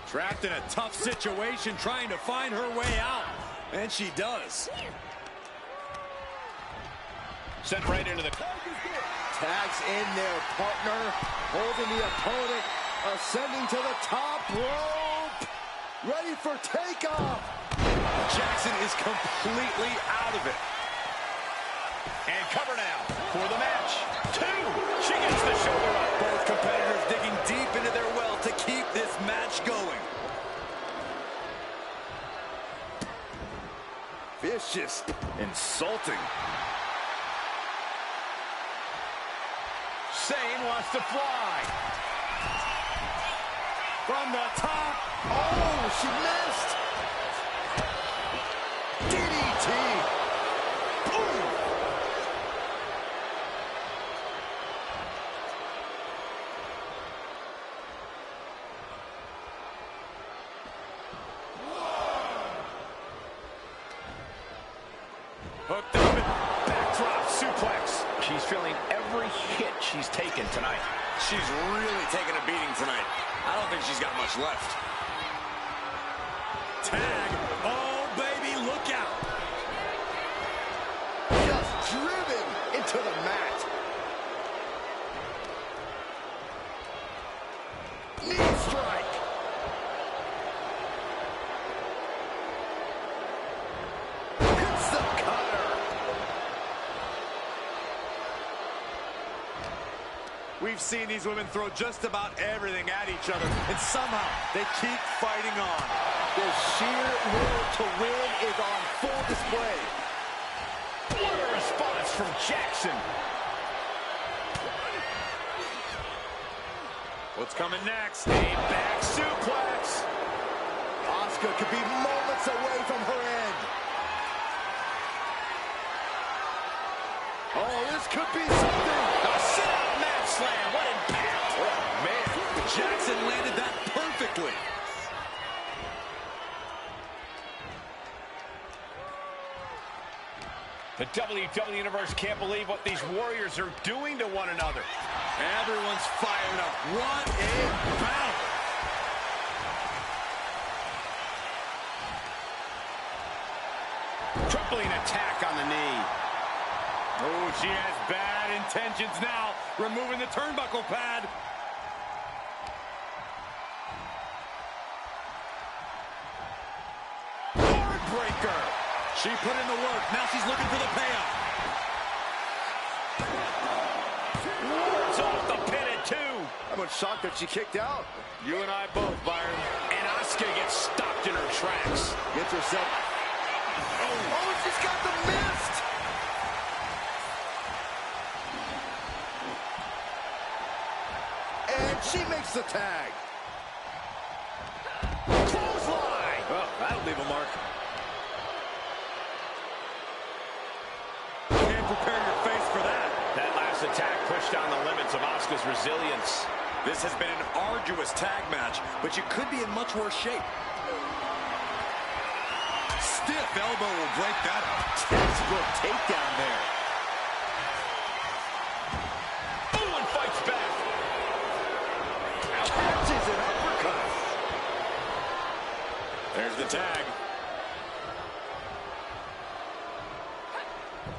Trapped in a tough situation, trying to find her way out. And she does. Sent right into the... Tags in there, partner. Holding the opponent. Ascending to the top rope. Ready for takeoff. Jackson is completely out of it. And cover now for the match. 2. She gets the shoulder up. Both competitors digging deep into their well to keep this match going. Vicious. Insulting. Sane wants to fly. From the top. Oh, she missed. DDT. Boom. Hooked up and backdrop suplex. She's feeling every hit she's taken tonight. She's really taking a beating tonight. I don't think she's got much left. Tag. Oh, baby, look out. Just driven into the mat. Knee strike. Hits the cutter. We've seen these women throw just about everything at each other, and somehow they keep fighting on. Their sheer will to win is on full display. What a response from Jackson. What's coming next? A back suplex. Asuka could be moments away from her end. Oh, this could be something. A sit-out mat slam. What impact. Oh, man. Jackson landed that perfectly. The WWE Universe can't believe what these warriors are doing to one another. Everyone's fired up. What a battle. Crippling attack on the knee. Oh, she has bad intentions now. Removing the turnbuckle pad. Heartbreaker. She put in the work. Now she's looking for the payoff. Wards off the pin at 2. I'm shocked that she kicked out. You and I both, Byron. And Asuka gets stopped in her tracks. Gets herself. Oh, she's got the mist. And she makes the tag. Clothesline. Oh, that'll leave a mark. Can't prepare your face for that. That last attack pushed down the limits of Asuka's resilience. This has been an arduous tag match, but you could be in much worse shape. Stiff elbow will break that up. Textbook takedown there. Oh, and fights back. Catches an uppercut. There's the tag.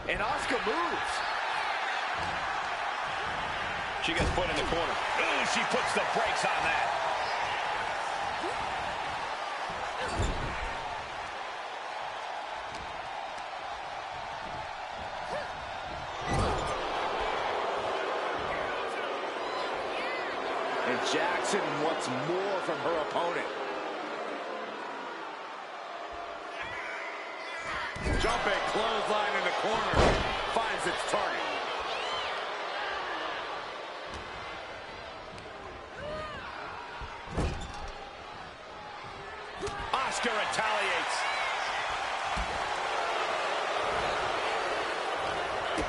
And Asuka moves. She gets put in the corner. Ooh, she puts the brakes on that. And Jackson wants more from her opponent. Jumping clothesline in the corner. Finds its target. Asuka retaliates.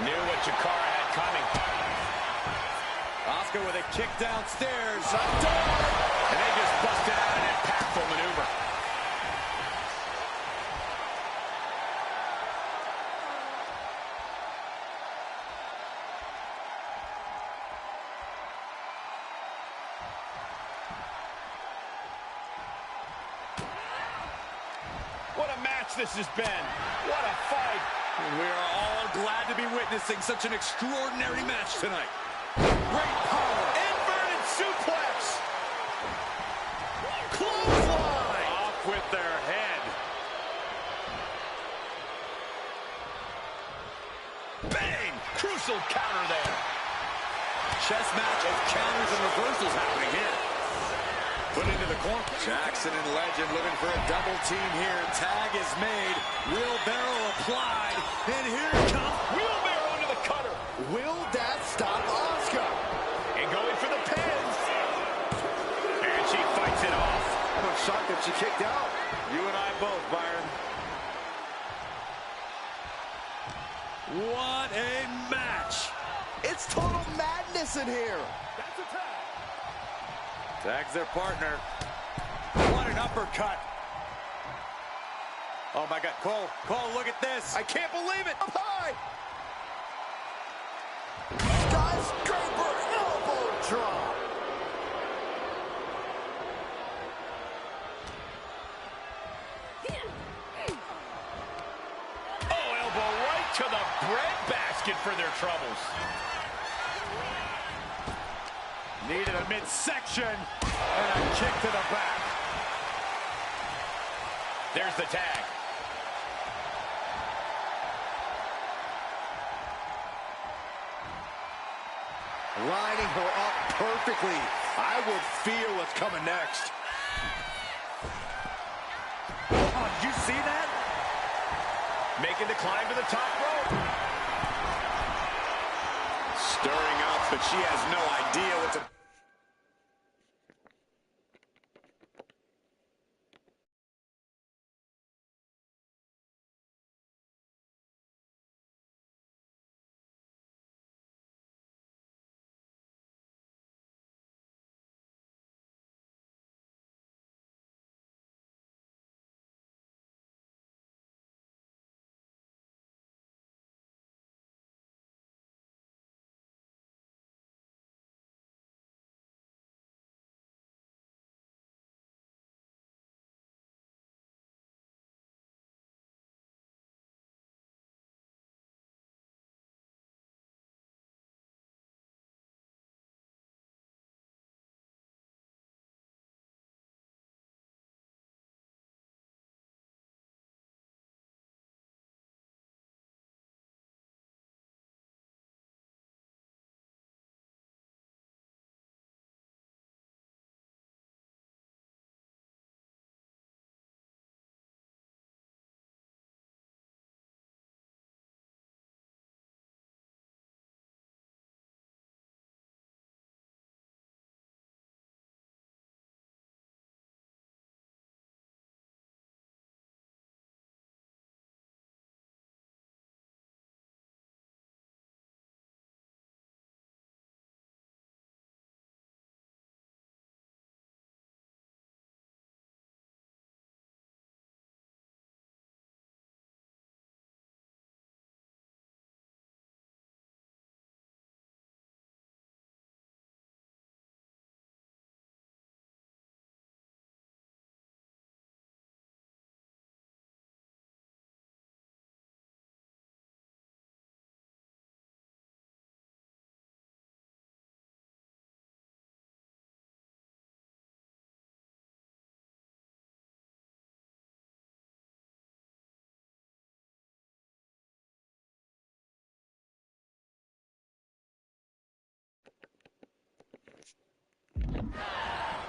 Knew what Jakara had coming. Asuka with a kick downstairs. And they just busted out an impactful maneuver. What a match this has been. What a fight. We are all glad to be witnessing such an extraordinary match tonight. Great power. Inverted suplex. Clothesline. Off with their head. Bang. Crucial counter there. Chess match of counters and reversals happening here. Put into the corner. Jackson and Legend looking for a double team here. Tag is made. Wheelbarrow applied. And here it comes. Wheelbarrow into the cutter. Will that stop Asuka? And going for the pins. And she fights it off. I'm shocked that she kicked out. You and I both, Byron. What a match. It's total madness in here. That's a tag. Tags their partner. What an uppercut. Oh my God, Cole, look at this. I can't believe it. Up high. Skyscraper elbow drop. Oh, elbow right to the breadbasket for their troubles. Needed a midsection and a kick to the back. There's the tag. Lining her up perfectly. I would feel what's coming next. Oh, did you see that? Making the climb to the top rope. Stirring up, but she has no idea what to...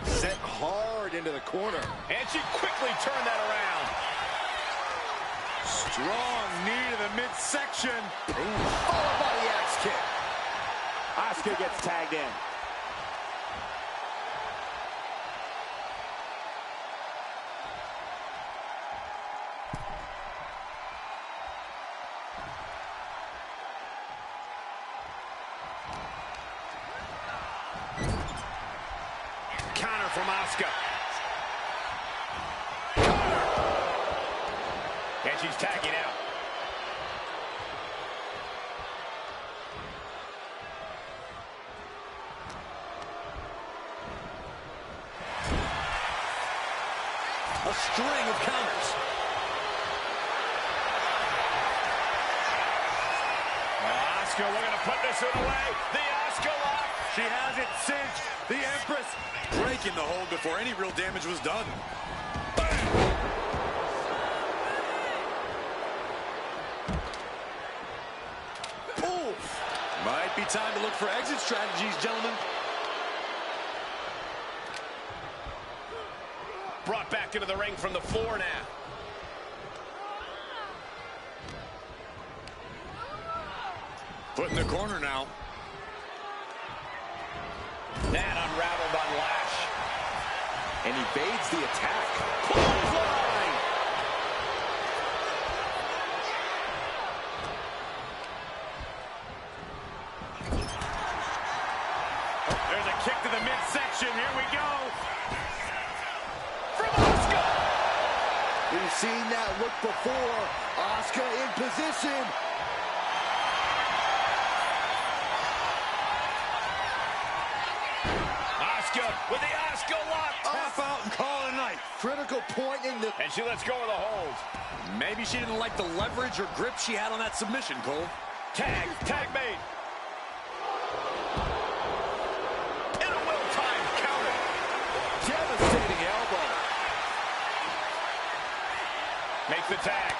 Set hard into the corner. And she quickly turned that around. Strong knee to the midsection. Followed by the axe kick. Asuka gets tagged in. Counter from Asuka. And she's tagging out. A string of counters. Asuka looking to put this one away. The Asuka lock. She has it cinched. The Empress breaking the hold before any real damage was done. Oof. Might be time to look for exit strategies, gentlemen. Brought back into the ring from the floor now. Put in the corner now. That unraveled on Lash. And evades the attack. Clothesline! There's a kick to the midsection. Here we go. From Asuka. We've seen that look before. Asuka in position. Asuka with the Asuka lock. Tap out and call it a night. Critical point in the... And she lets go of the hold. Maybe she didn't like the leverage or grip she had on that submission, Cole. Tag made. And a well-timed counter. Devastating elbow. Makes the tag.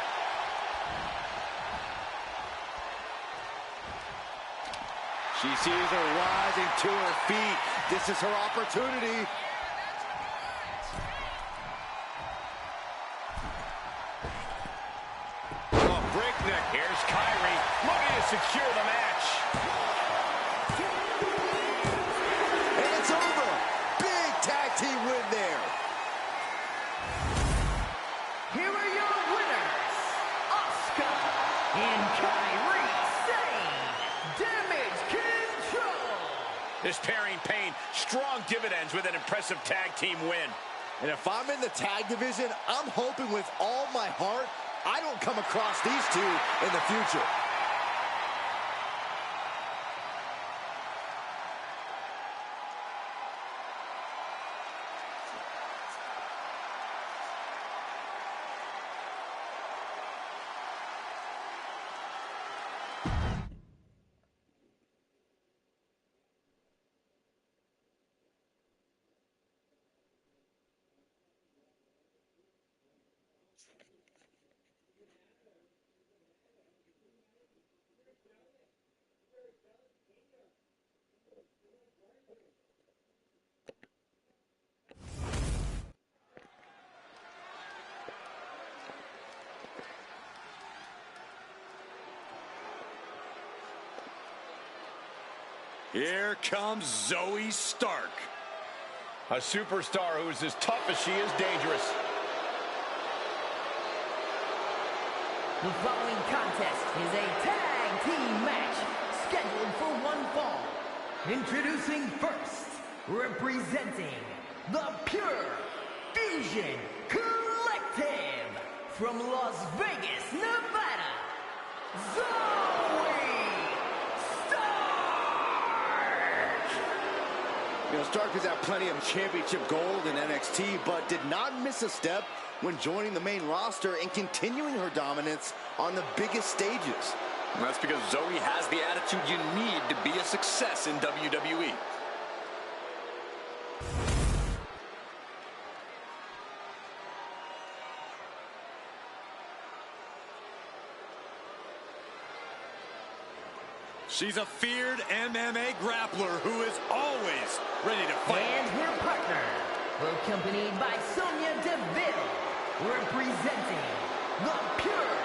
She sees her rising to her feet. This is her opportunity. Oh, breakneck. Here's Kyrie looking to secure the match. And it's over. Big tag team win there. Here are your winners, Asuka and Kyrie Sane. Damage control. This pairing paid strong dividends with an impressive tag team win. And if I'm in the tag division, I'm hoping with all my heart I don't come across these two in the future. Here comes Zoe Stark. A superstar who is as tough as she is dangerous. The following contest is a tag team match scheduled for one fall. Introducing first, representing the Pure Fusion Collective from Las Vegas, Nevada, Zoe Stark has had plenty of championship gold in NXT, but did not miss a step when joining the main roster and continuing her dominance on the biggest stages. And that's because Zoe has the attitude you need to be a success in WWE. She's a feared MMA grappler who is always ready to fight. And her partner, accompanied by Sonya Deville, representing the Pure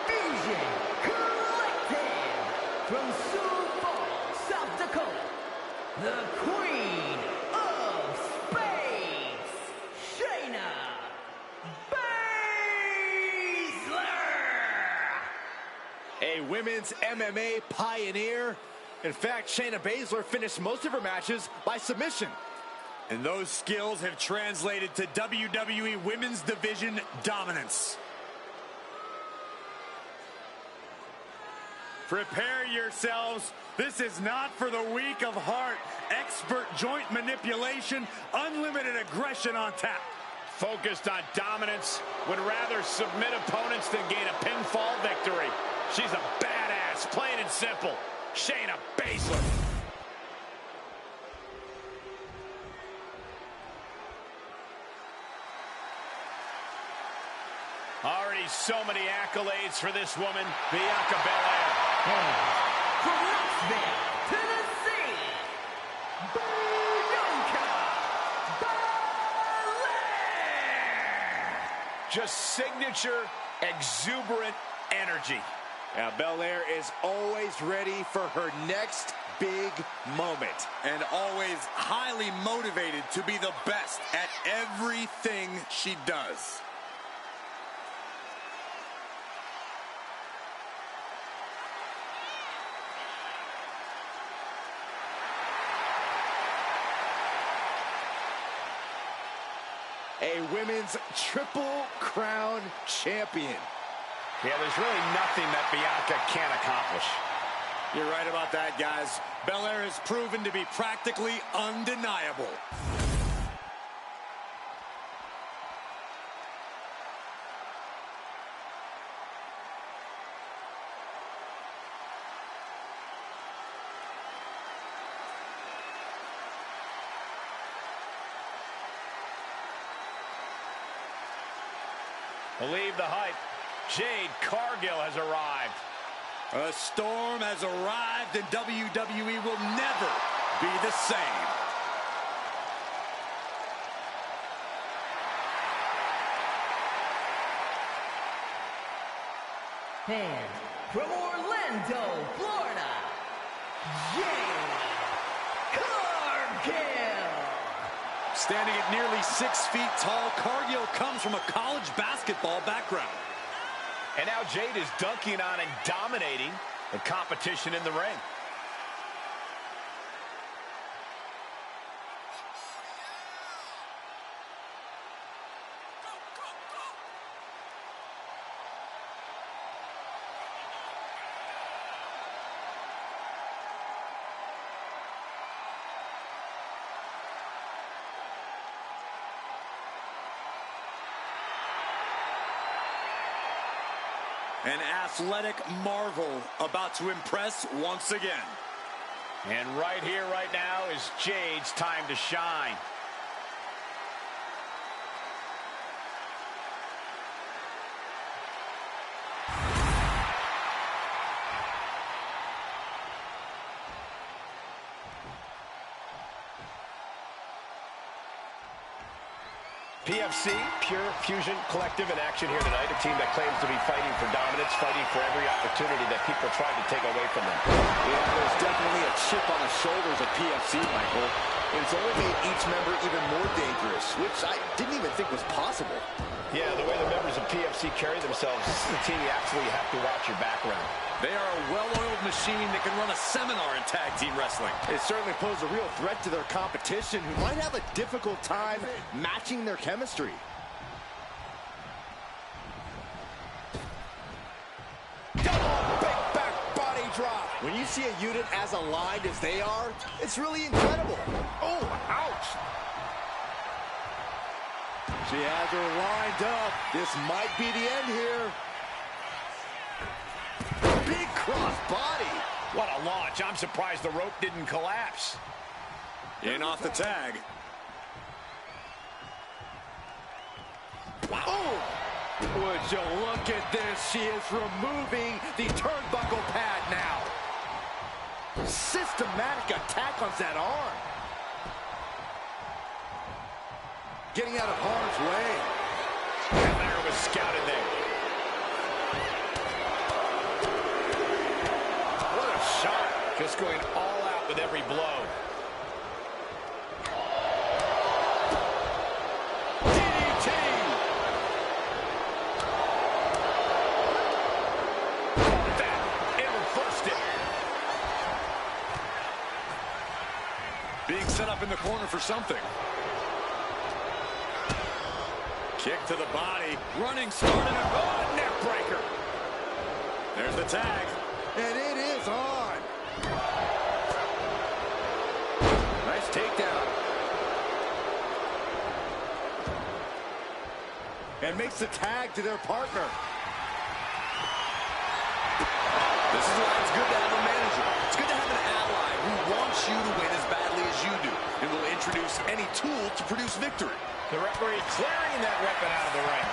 Fusion Collective from Sioux Falls, South Dakota, the Queen of Spades, Shayna Baszler. A women's MMA pioneer. In fact, Shayna Baszler finished most of her matches by submission. And those skills have translated to WWE Women's Division dominance. Prepare yourselves. This is not for the weak of heart. Expert joint manipulation, unlimited aggression on tap. Focused on dominance, would rather submit opponents than gain a pinfall victory. She's a badass, plain and simple. Shayna Baszler. Already so many accolades for this woman, Bianca Belair. And from Knoxville, Tennessee, Bianca Belair. Just signature, exuberant energy. Now, Belair is always ready for her next big moment. And always highly motivated to be the best at everything she does. A women's Triple Crown champion. Yeah, there's really nothing that Bianca can't accomplish. You're right about that, guys. Belair has proven to be practically undeniable. Believe the hype. Jade Cargill has arrived. A storm has arrived and WWE will never be the same. And from Orlando, Florida, Jade Cargill. Standing at nearly 6 feet tall, Cargill comes from a college basketball background. And now Jade is dunking on and dominating the competition in the ring. An athletic marvel about to impress once again. And right here, right now is Jade's time to shine. PFC, Pure Fusion Collective in action here tonight. A team that claims to be fighting for dominance, fighting for every opportunity that people try to take away from them. Yeah, there's definitely a chip on the shoulders of PFC, Michael. And it's only made each member even more dangerous, which I didn't even think was possible. Yeah, the way the members of PFC carry themselves, this is a team you absolutely have to watch your background. They are a well-oiled machine that can run a seminar in tag team wrestling. It certainly poses a real threat to their competition, who might have a difficult time matching their chemistry. Double big back body drop. When you see a unit as aligned as they are, it's really incredible. Oh, ouch. She has her lined up. This might be the end here. Big cross body. What a launch. I'm surprised the rope didn't collapse. In off the tag. Oh! Would you look at this? She is removing the turnbuckle pad now. loves that arm. Getting out of harm's way. Belair was scouted there. What a shot. Just going all out with every blow. DDT. That, and reversed it. Being set up in the corner for something. Kick to the body. Running, starting a neck breaker. There's the tag. And it is on. Nice takedown. And makes the tag to their partner. This is why it's good to have a manager. It's good to have an ally who wants you to win as badly as you do and will introduce any tool to produce victory. The referee clearing that weapon out of the ring.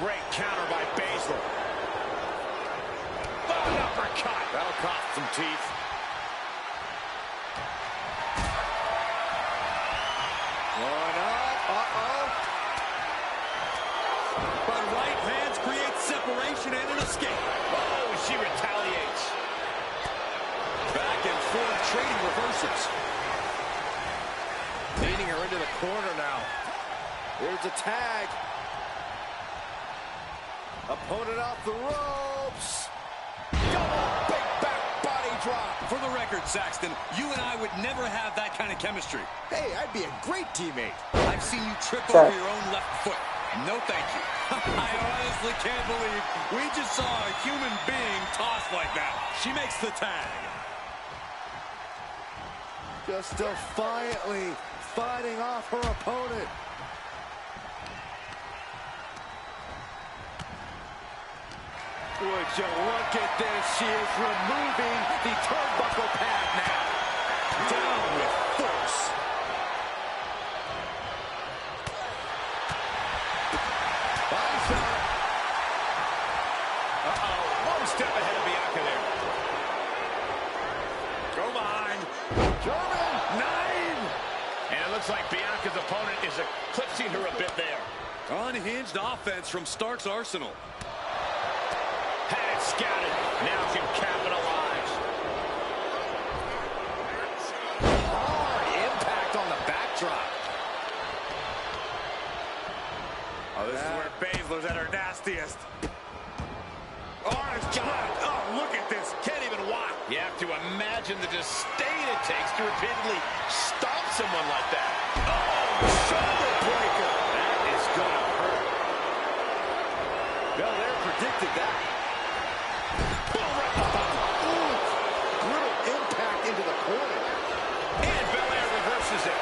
Great counter by Baszler. Oh, an uppercut. That'll cost some teeth. Going up. Uh-oh. But right hands create separation and an escape. Oh, she retaliates. Back and forth trading reversals. Leading her into the corner now. Here's a tag. Opponent off the ropes. Double big back body drop. For the record, Saxton, you and I would never have that kind of chemistry. Hey, I'd be a great teammate. I've seen you trip over your own left foot. No, thank you. I honestly can't believe we just saw a human being tossed like that. She makes the tag. Just defiantly fighting off her opponent. Would you look at this? She is removing the turnbuckle pad now. Down with force. Body shot. Uh-oh, one step ahead of Bianca there. Go behind. German. 9. And it looks like Bianca's opponent is eclipsing her a bit there. Unhinged offense from Stark's arsenal. Had it scouted. Now can capitalize. Hard impact on the backdrop. Oh, this is where Baszler's at her nastiest. Arms shot. Oh, look at this. Can't even walk. You have to imagine the disdain it takes to repeatedly stomp someone like that. Oh, shoulder breaker. That is going to hurt. Belair predicted that. Boom, right up on him. Ooh, brutal impact into the corner. And Belair reverses it.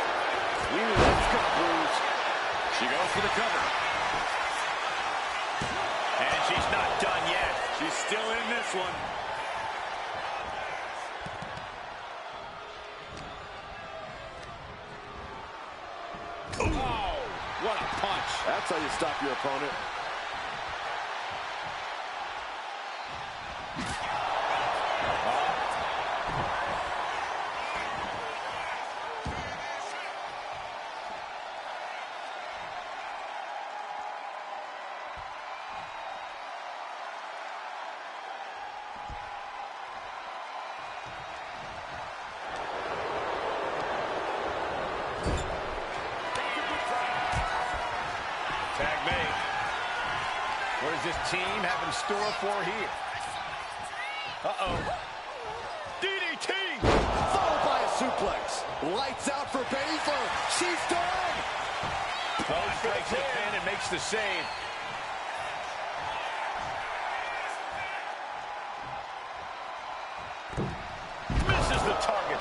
We knew that was going to bruise. She goes for the cover. And she's not done yet. She's still in this one. Oh, what a punch. That's how you stop your opponent. Tag made. What does this team have in store for here? Uh-oh. DDT! Followed by a suplex. Lights out for Baszler. She's done. Pose breaks the pin and makes the save. Misses the target.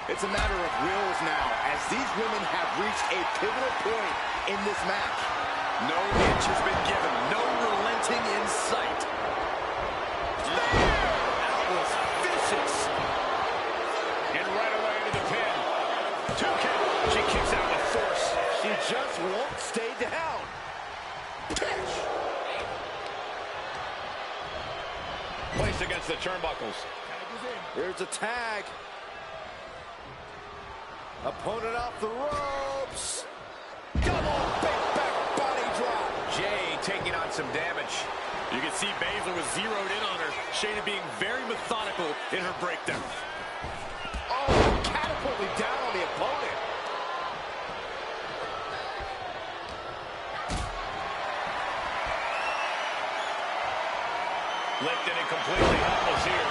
It's a matter of wills now, as these women have reached a pivotal point in this match. No inch has been given. No relenting in sight. That was vicious. And right away into the pin. 2 count. She kicks out with force. She just won't stay down. Pitch. against the turnbuckles. Here's a tag. Opponent off the ropes. Double big back body drop. Jay taking on some damage. You can see Baszler was zeroed in on her. Shayna being very methodical in her breakdown. Oh, catapulted down on the opponent. Lifted and completely helpless here.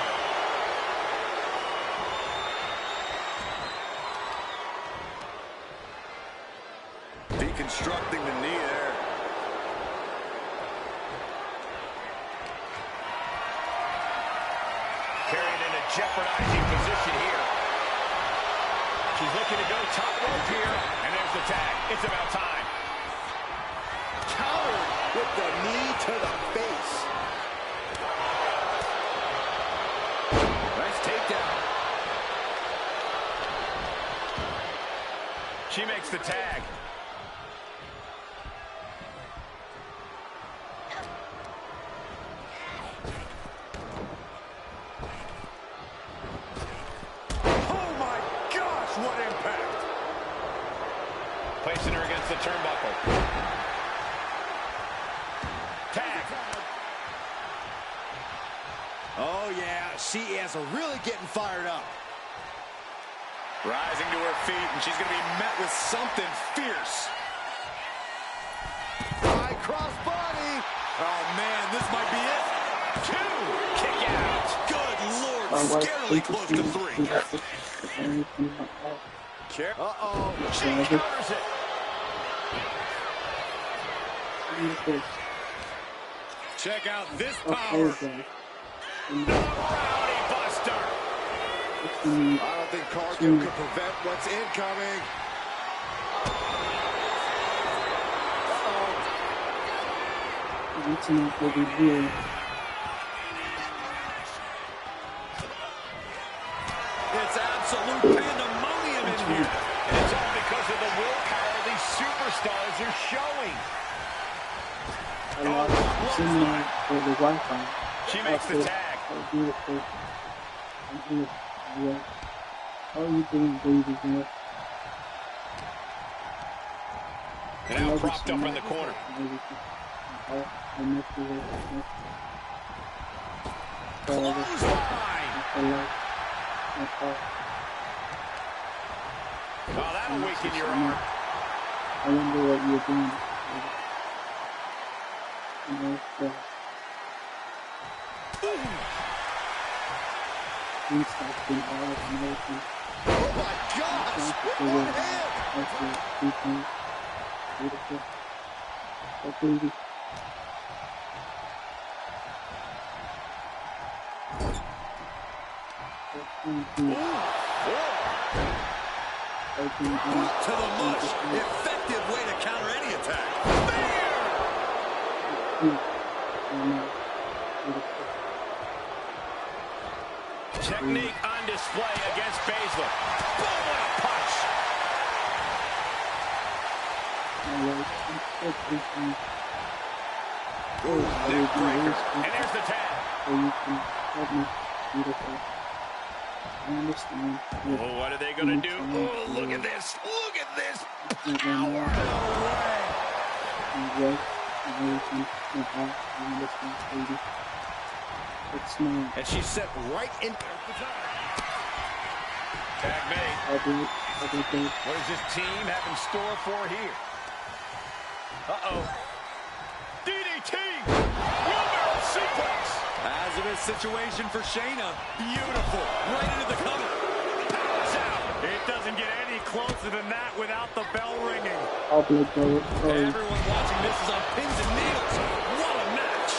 Deconstructing the knee there. Carried in a jeopardizing position here. She's looking to go top rope here. And there's the tag. It's about time. Countered with the knee to the face. Nice takedown. She makes the tag. Oh my gosh, what impact! Placing her against the turnbuckle. Tag. Oh yeah, she is really getting fired up. Rising to her feet, and she's going to be met with something fierce. High cross body. Oh, man, this might be it. 2. Kick out. Good Lord, scarily close to 3. Uh-oh. She counters it. Check out this power. Rowdy Buster. I don't think Cargill can prevent what's incoming. It's absolute pandemonium in here. And it's all because of the willpower these superstars are showing. She makes the tag. How are you doing, baby girl? And now propped up in the corner. Clothesline. Oh, that'll weaken your arm. I wonder what you're doing. Oh my gosh! What hit? Beautiful. Oh, baby. To the mush. Effective way to counter any attack. Technique on display against Baszler. Boom, what a punch. Neck breaker. And there's the tag. Beautiful. I understand. Oh, what are they going to do? Oh, look at this. Look at this. Power. No way. And she's set right in. Tag made. What does this team have in store for here? Uh-oh. DDT. Wheelbarrow suplex. Hazardous situation for Shayna. Beautiful. Right into the cover. Powers out. It doesn't get any closer than that without the bell ringing. Everyone watching this is on pins and needles. What a match.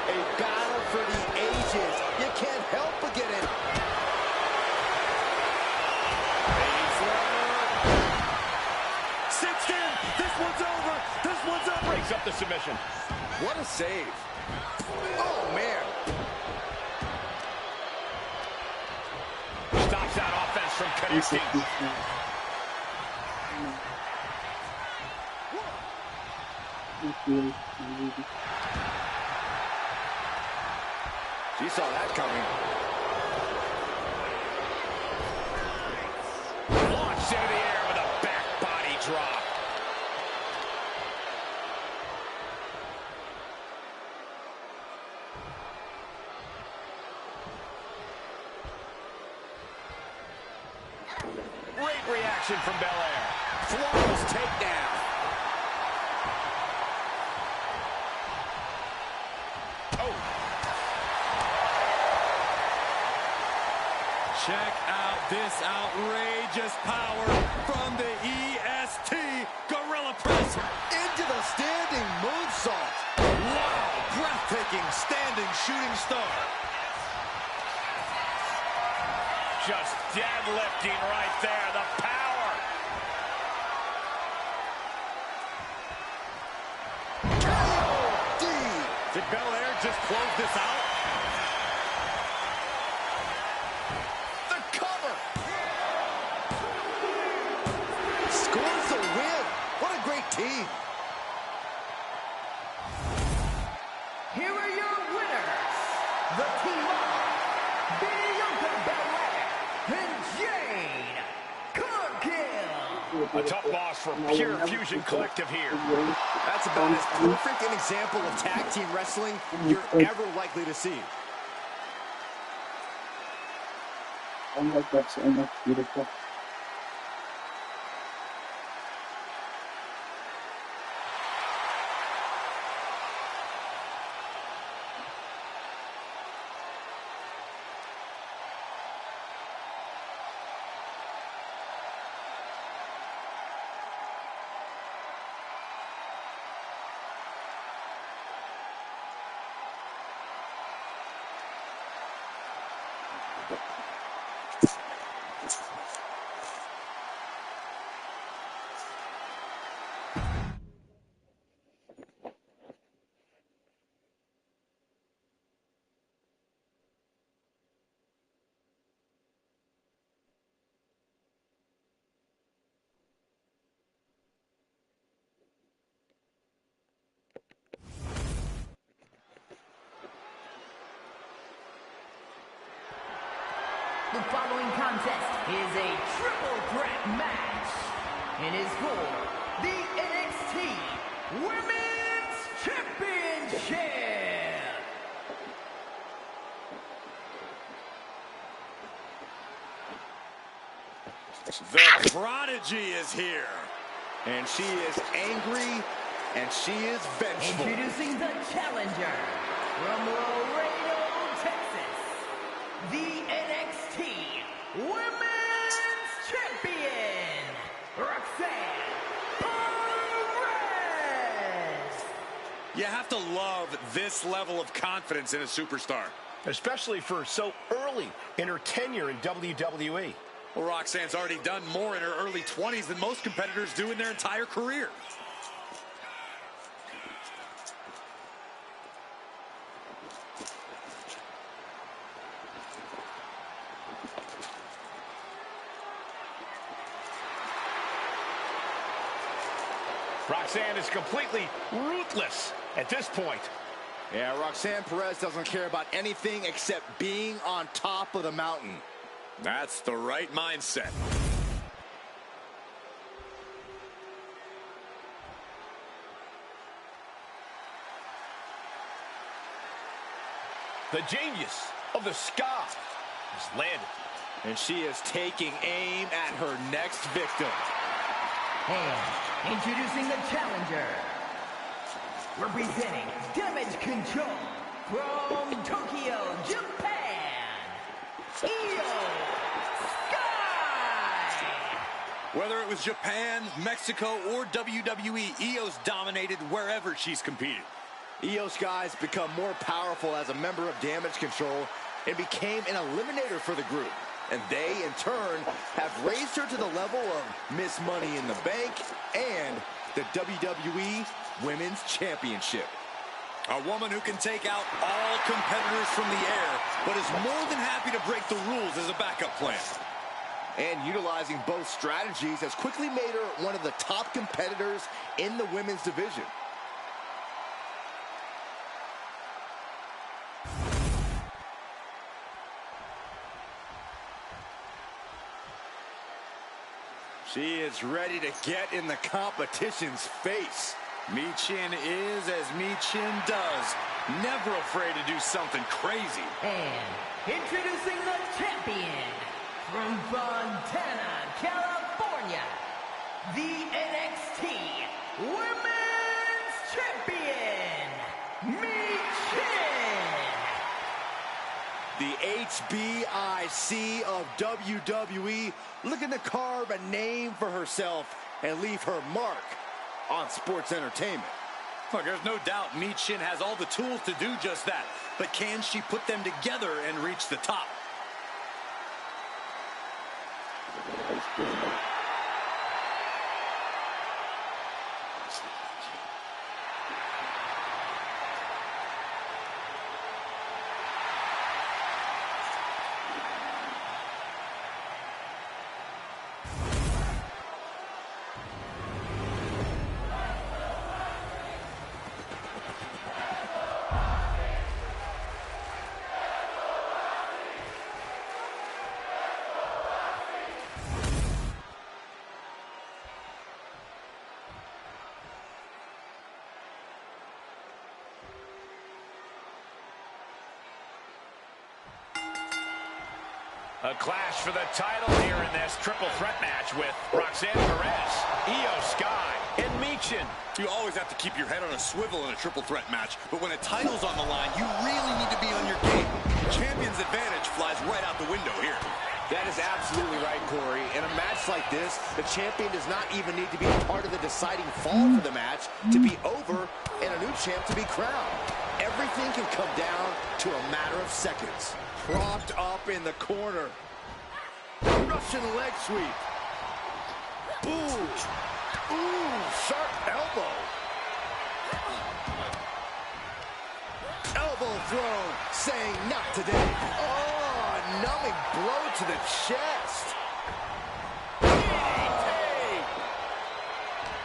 A battle for the ages. You can't help but get in. Sits in. This one's over. This one's over. Breaks up the submission. What a save. Oh, man. Stops that offense from connecting. She saw that coming. Launched into the air with a back body drop. Great reaction from Belair. Flawless takedown. Oh. Check out this outrageous power from the EST Gorilla Press. Into the standing moonsault. Wow, breathtaking standing shooting star. Just deadlifting right there. The power. KOD. Did Belair just close this out? The cover. Scores the win. What a great team. Here are your winners, the team of Bianca Belair and Jade Cargill. A tough loss for Pure Fusion Collective here. That's about as perfect an example of tag team wrestling you're ever likely to see. Oh my God, so much beautiful. The following contest is a triple threat match and is for the NXT Women's Championship. The Prodigy is here. And she is angry, and she is vengeful. Introducing the challenger from Laredo, Texas, the NXT Women's Champion, Roxanne Perez. You have to love this level of confidence in a superstar. Especially for so early in her tenure in WWE. Well, Roxanne's already done more in her early 20s than most competitors do in their entire career. Roxanne is completely ruthless at this point. Yeah, Roxanne Perez doesn't care about anything except being on top of the mountain. That's the right mindset. The genius of the Ska has landed. And she is taking aim at her next victim. And introducing the challenger, representing Damage Control from Tokyo, Japan, Io Sky. Whether it was Japan, Mexico, or WWE, Io's dominated wherever she's competed. Io Sky's become more powerful as a member of Damage Control and became an eliminator for the group. And they, in turn, have raised her to the level of Miss Money in the Bank and the WWE Women's Championship. A woman who can take out all competitors from the air, but is more than happy to break the rules as a backup plan. And utilizing both strategies has quickly made her one of the top competitors in the women's division. She is ready to get in the competition's face. Michin is as Michin does. Never afraid to do something crazy. And introducing the champion from Fontana, California, the NXT Women's Champion, Michin. The HBIC of WWE looking to carve a name for herself and leave her mark on sports entertainment. Look, there's no doubt Michin has all the tools to do just that. But can she put them together and reach the top? A clash for the title here in this triple threat match with Roxanne Perez, Io Sky, and Michin. You always have to keep your head on a swivel in a triple threat match, but when a title's on the line, you really need to be on your game. Champion's advantage flies right out the window here. That is absolutely right, Corey. In a match like this, the champion does not even need to be part of the deciding fall for the match to be over and a new champ to be crowned. Everything can come down to a matter of seconds. Propped up in the corner. Russian leg sweep. Ooh. Ooh, sharp elbow. Elbow throw, saying not today. Oh, a numbing blow to the chest.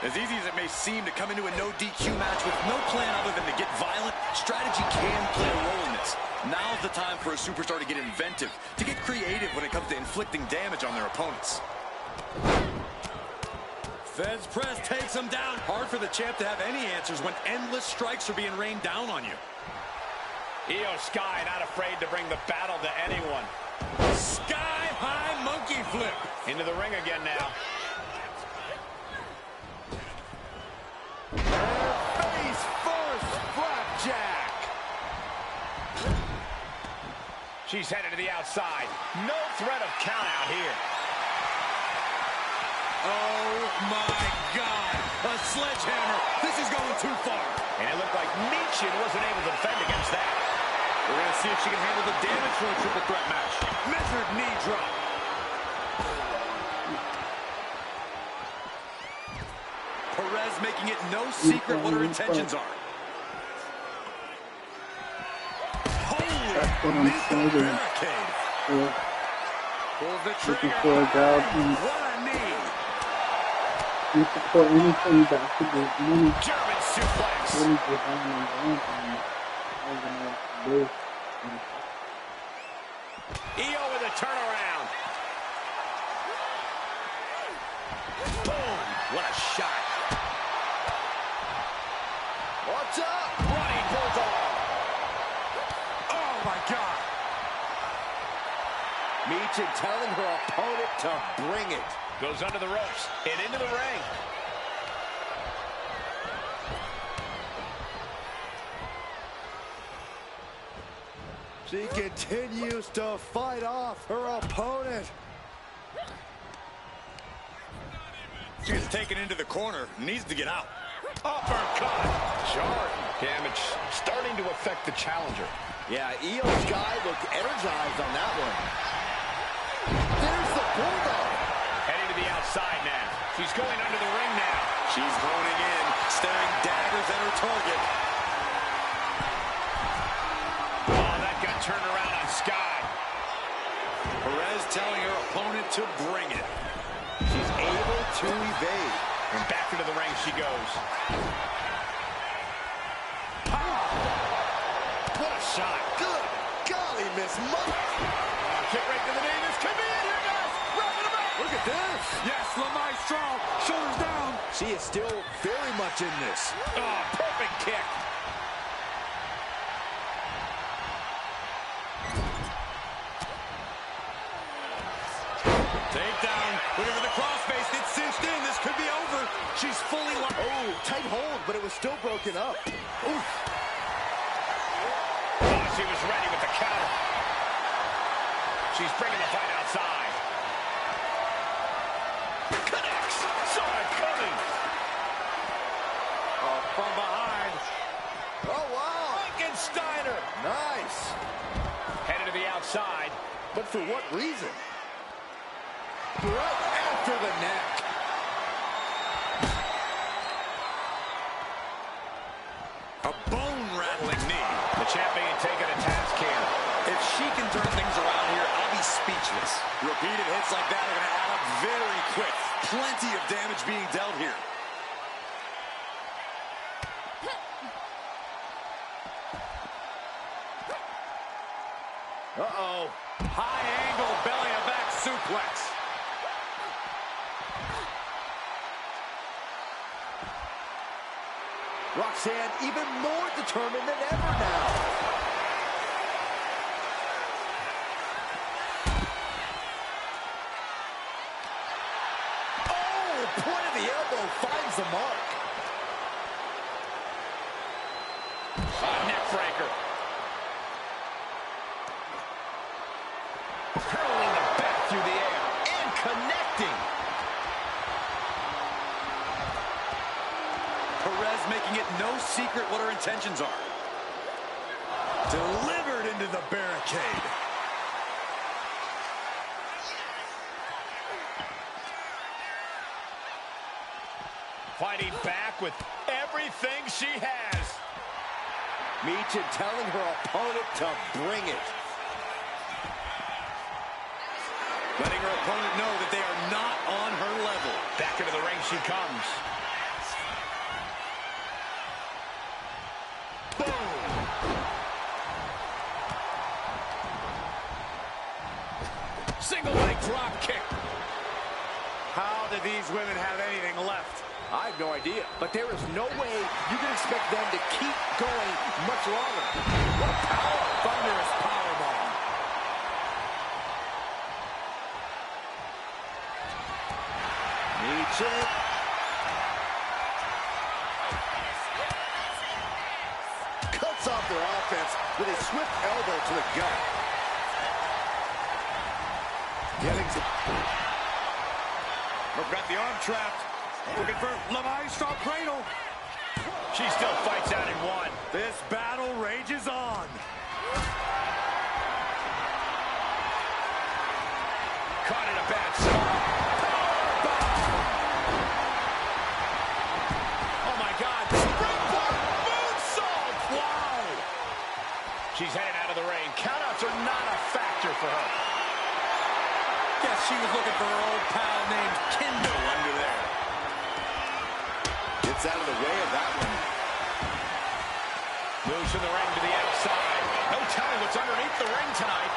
As easy as it may seem to come into a no DQ match with no plan other than to get violent, strategy can play a role in this. Now's the time for a superstar to get inventive, to get creative when it comes to inflicting damage on their opponents. Feds press takes him down. Hard for the champ to have any answers when endless strikes are being rained down on you. Io Sky not afraid to bring the battle to anyone. Sky-high monkey flip. Into the ring again now. Face first, flapjack. She's headed to the outside. No threat of count out here. Oh my God, a sledgehammer. This is going too far. And it looked like Michin wasn't able to defend against that. We're going to see if she can handle the damage for a triple threat match. Measured knee drop. Perez making it no secret what her intentions are. Holy, missed the barricade. Pulls the trigger. For a job. What a knee. You support anything that could get money. German suplex. Really get down and down. Io with a turnaround. Boom. What a shot. What's up? Running bulldog. Oh my God. Michin telling her opponent to bring it. Goes under the ropes and into the ring. She continues to fight off her opponent. She gets taken into the corner. Needs to get out. Uppercut. Sharp. Damage starting to affect the challenger. Yeah, Io Sky looked energized on that one. There's the bulldog. Heading to the outside now. She's going under the ring now. She's honing in, staring daggers at her target. Oh, that got turned around on Sky. Perez telling her opponent to bring it. She's able to evade. And back into the ring she goes. What a shot. Good golly, Miss Monk. Kick right to the knee. This could be it here, guys. Wrap it up. Look at this. Yes, La Maestro. Shoulders down. She is still very much in this. Oh, perfect kick. Takedown. Looking for the crossface. It's cinched in. This could be over. She's fully locked. Oh, tight hold, but it was still broken up. Oof. Oh, she was ready with the counter. She's bringing the fight outside. Connects. Saw it coming. Oh, from behind. Oh, wow. Frankensteiner. Nice. Headed to the outside. But for what reason? Right after the neck. A bone-rattling knee. The champion taking a task here. If she can turn things around here, I'll be speechless. Repeated hits like that are going to add up very quick. Plenty of damage being dealt here. Uh-oh. High-angle belly-to-back suplex. Roxanne even more determined than ever now. Oh, point of the elbow finds the mark. Neck breaker. Hurling the bat through the air and connecting. Perez making it no secret what her intentions are. Delivered into the barricade. Fighting back with everything she has. Michin telling her opponent to bring it. Letting her opponent know that they are not on her level. Back into the ring she comes. Single leg drop kick. How did these women have anything left? I have no idea, but there is no way you can expect them to keep going much longer. What a power! Thunderous powerbomb. Michin. Cuts off their offense with a swift elbow to the gut. Getting some... We've got the arm trapped. Looking for La Maestro cradle. She still fights out in one. This battle rages on. Caught in a bad spot. Oh my God. Springboard moonsault. Wow. She's headed out of the ring. Countouts are not a factor for her. Guess she was looking for her old pal named Kendo under there. Gets out of the way of that one. Moves from the ring to the outside. No telling what's underneath the ring tonight.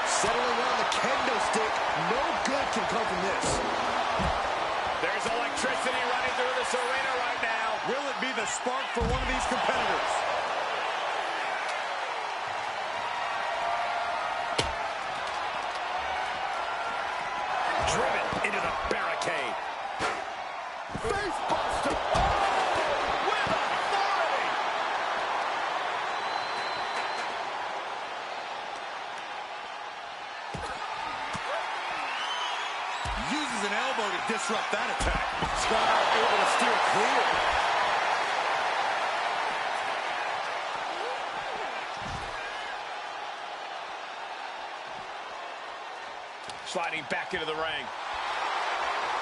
Settling on the kendo stick. No good can come from this. There's electricity running through this arena right now. Will it be the spark for one of these competitors? Driven into the barricade. Face buster. With authority. Uses an elbow to disrupt that attack. Scar able to steer clear. Sliding back into the ring.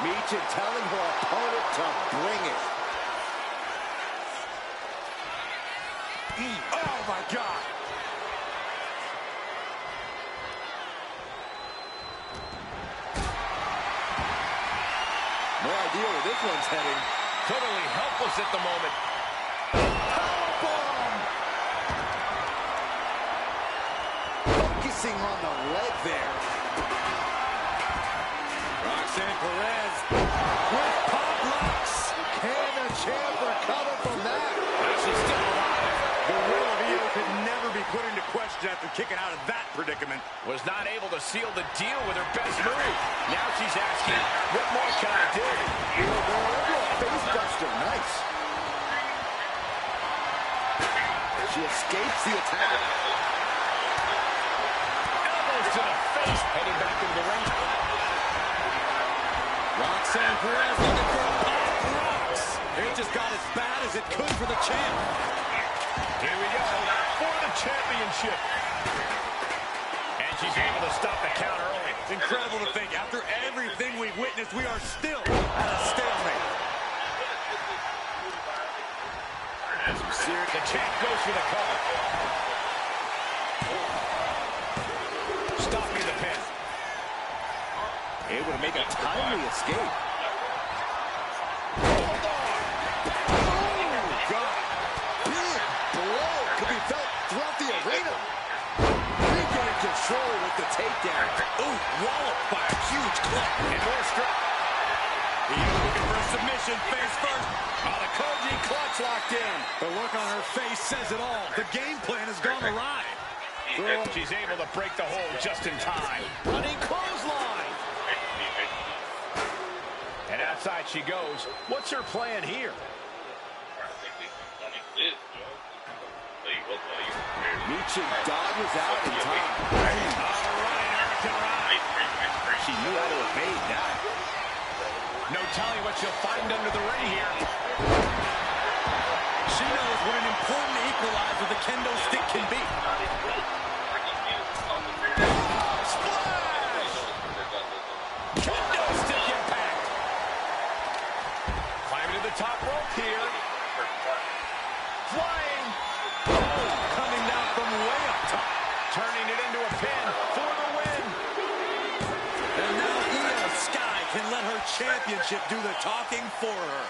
Michin telling her opponent to bring it. Oh my God. No idea where this one's heading. Totally helpless at the moment. Powerbomb! Focusing on the leg there. Roxanne Perez with pop locks. Can the champ recover from that? She's still alive. The will of Io could never be put into question after kicking out of that predicament. Was not able to seal the deal with her best move. Now she's asking, what more can I do? Face buster, nice. She escapes the attack. Elbows to the face, heading back into the ring. Roxanne Perez looking for pop rocks. It just got as bad as it could for the champ. Here we go for the championship. And she's able to stop the count early. It's incredible to think, after everything we've witnessed, we are still at a stalemate. The champ goes for the cover. Stopping the pin. Able to make a timely escape. Hold on. Oh, God. Big blow could be felt throughout the arena. Regain control with the takedown. Ooh, walloped by a huge club. And more strike. Io looking for a submission, face first. Oh, the Koji clutch locked in. The look on her face says it all. The game plan has gone awry. She's able to break the hold just in time. Running clothesline. And outside she goes. What's her plan here? Reaching dodges out in time. She knew how to evade that. No telling what she'll find under the ring here. She knows what an important equalizer the kendo stick can be. Splash! Kendo stick impact. Climbing to the top rope here. Flying. Oh, coming down from way up top. Turning it into a pin for the win. And now Io Sky can let her championship do the talking for her.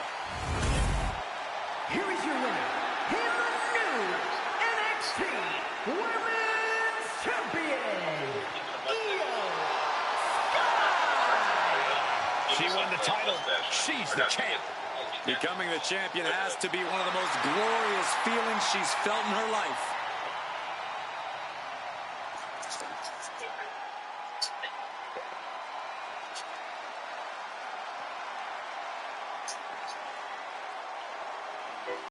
Here is your winner, in the new NXT Women's Champion, Io Sky. She won the title. She's the champ. Becoming the champion has to be one of the most glorious feelings she's felt in her life.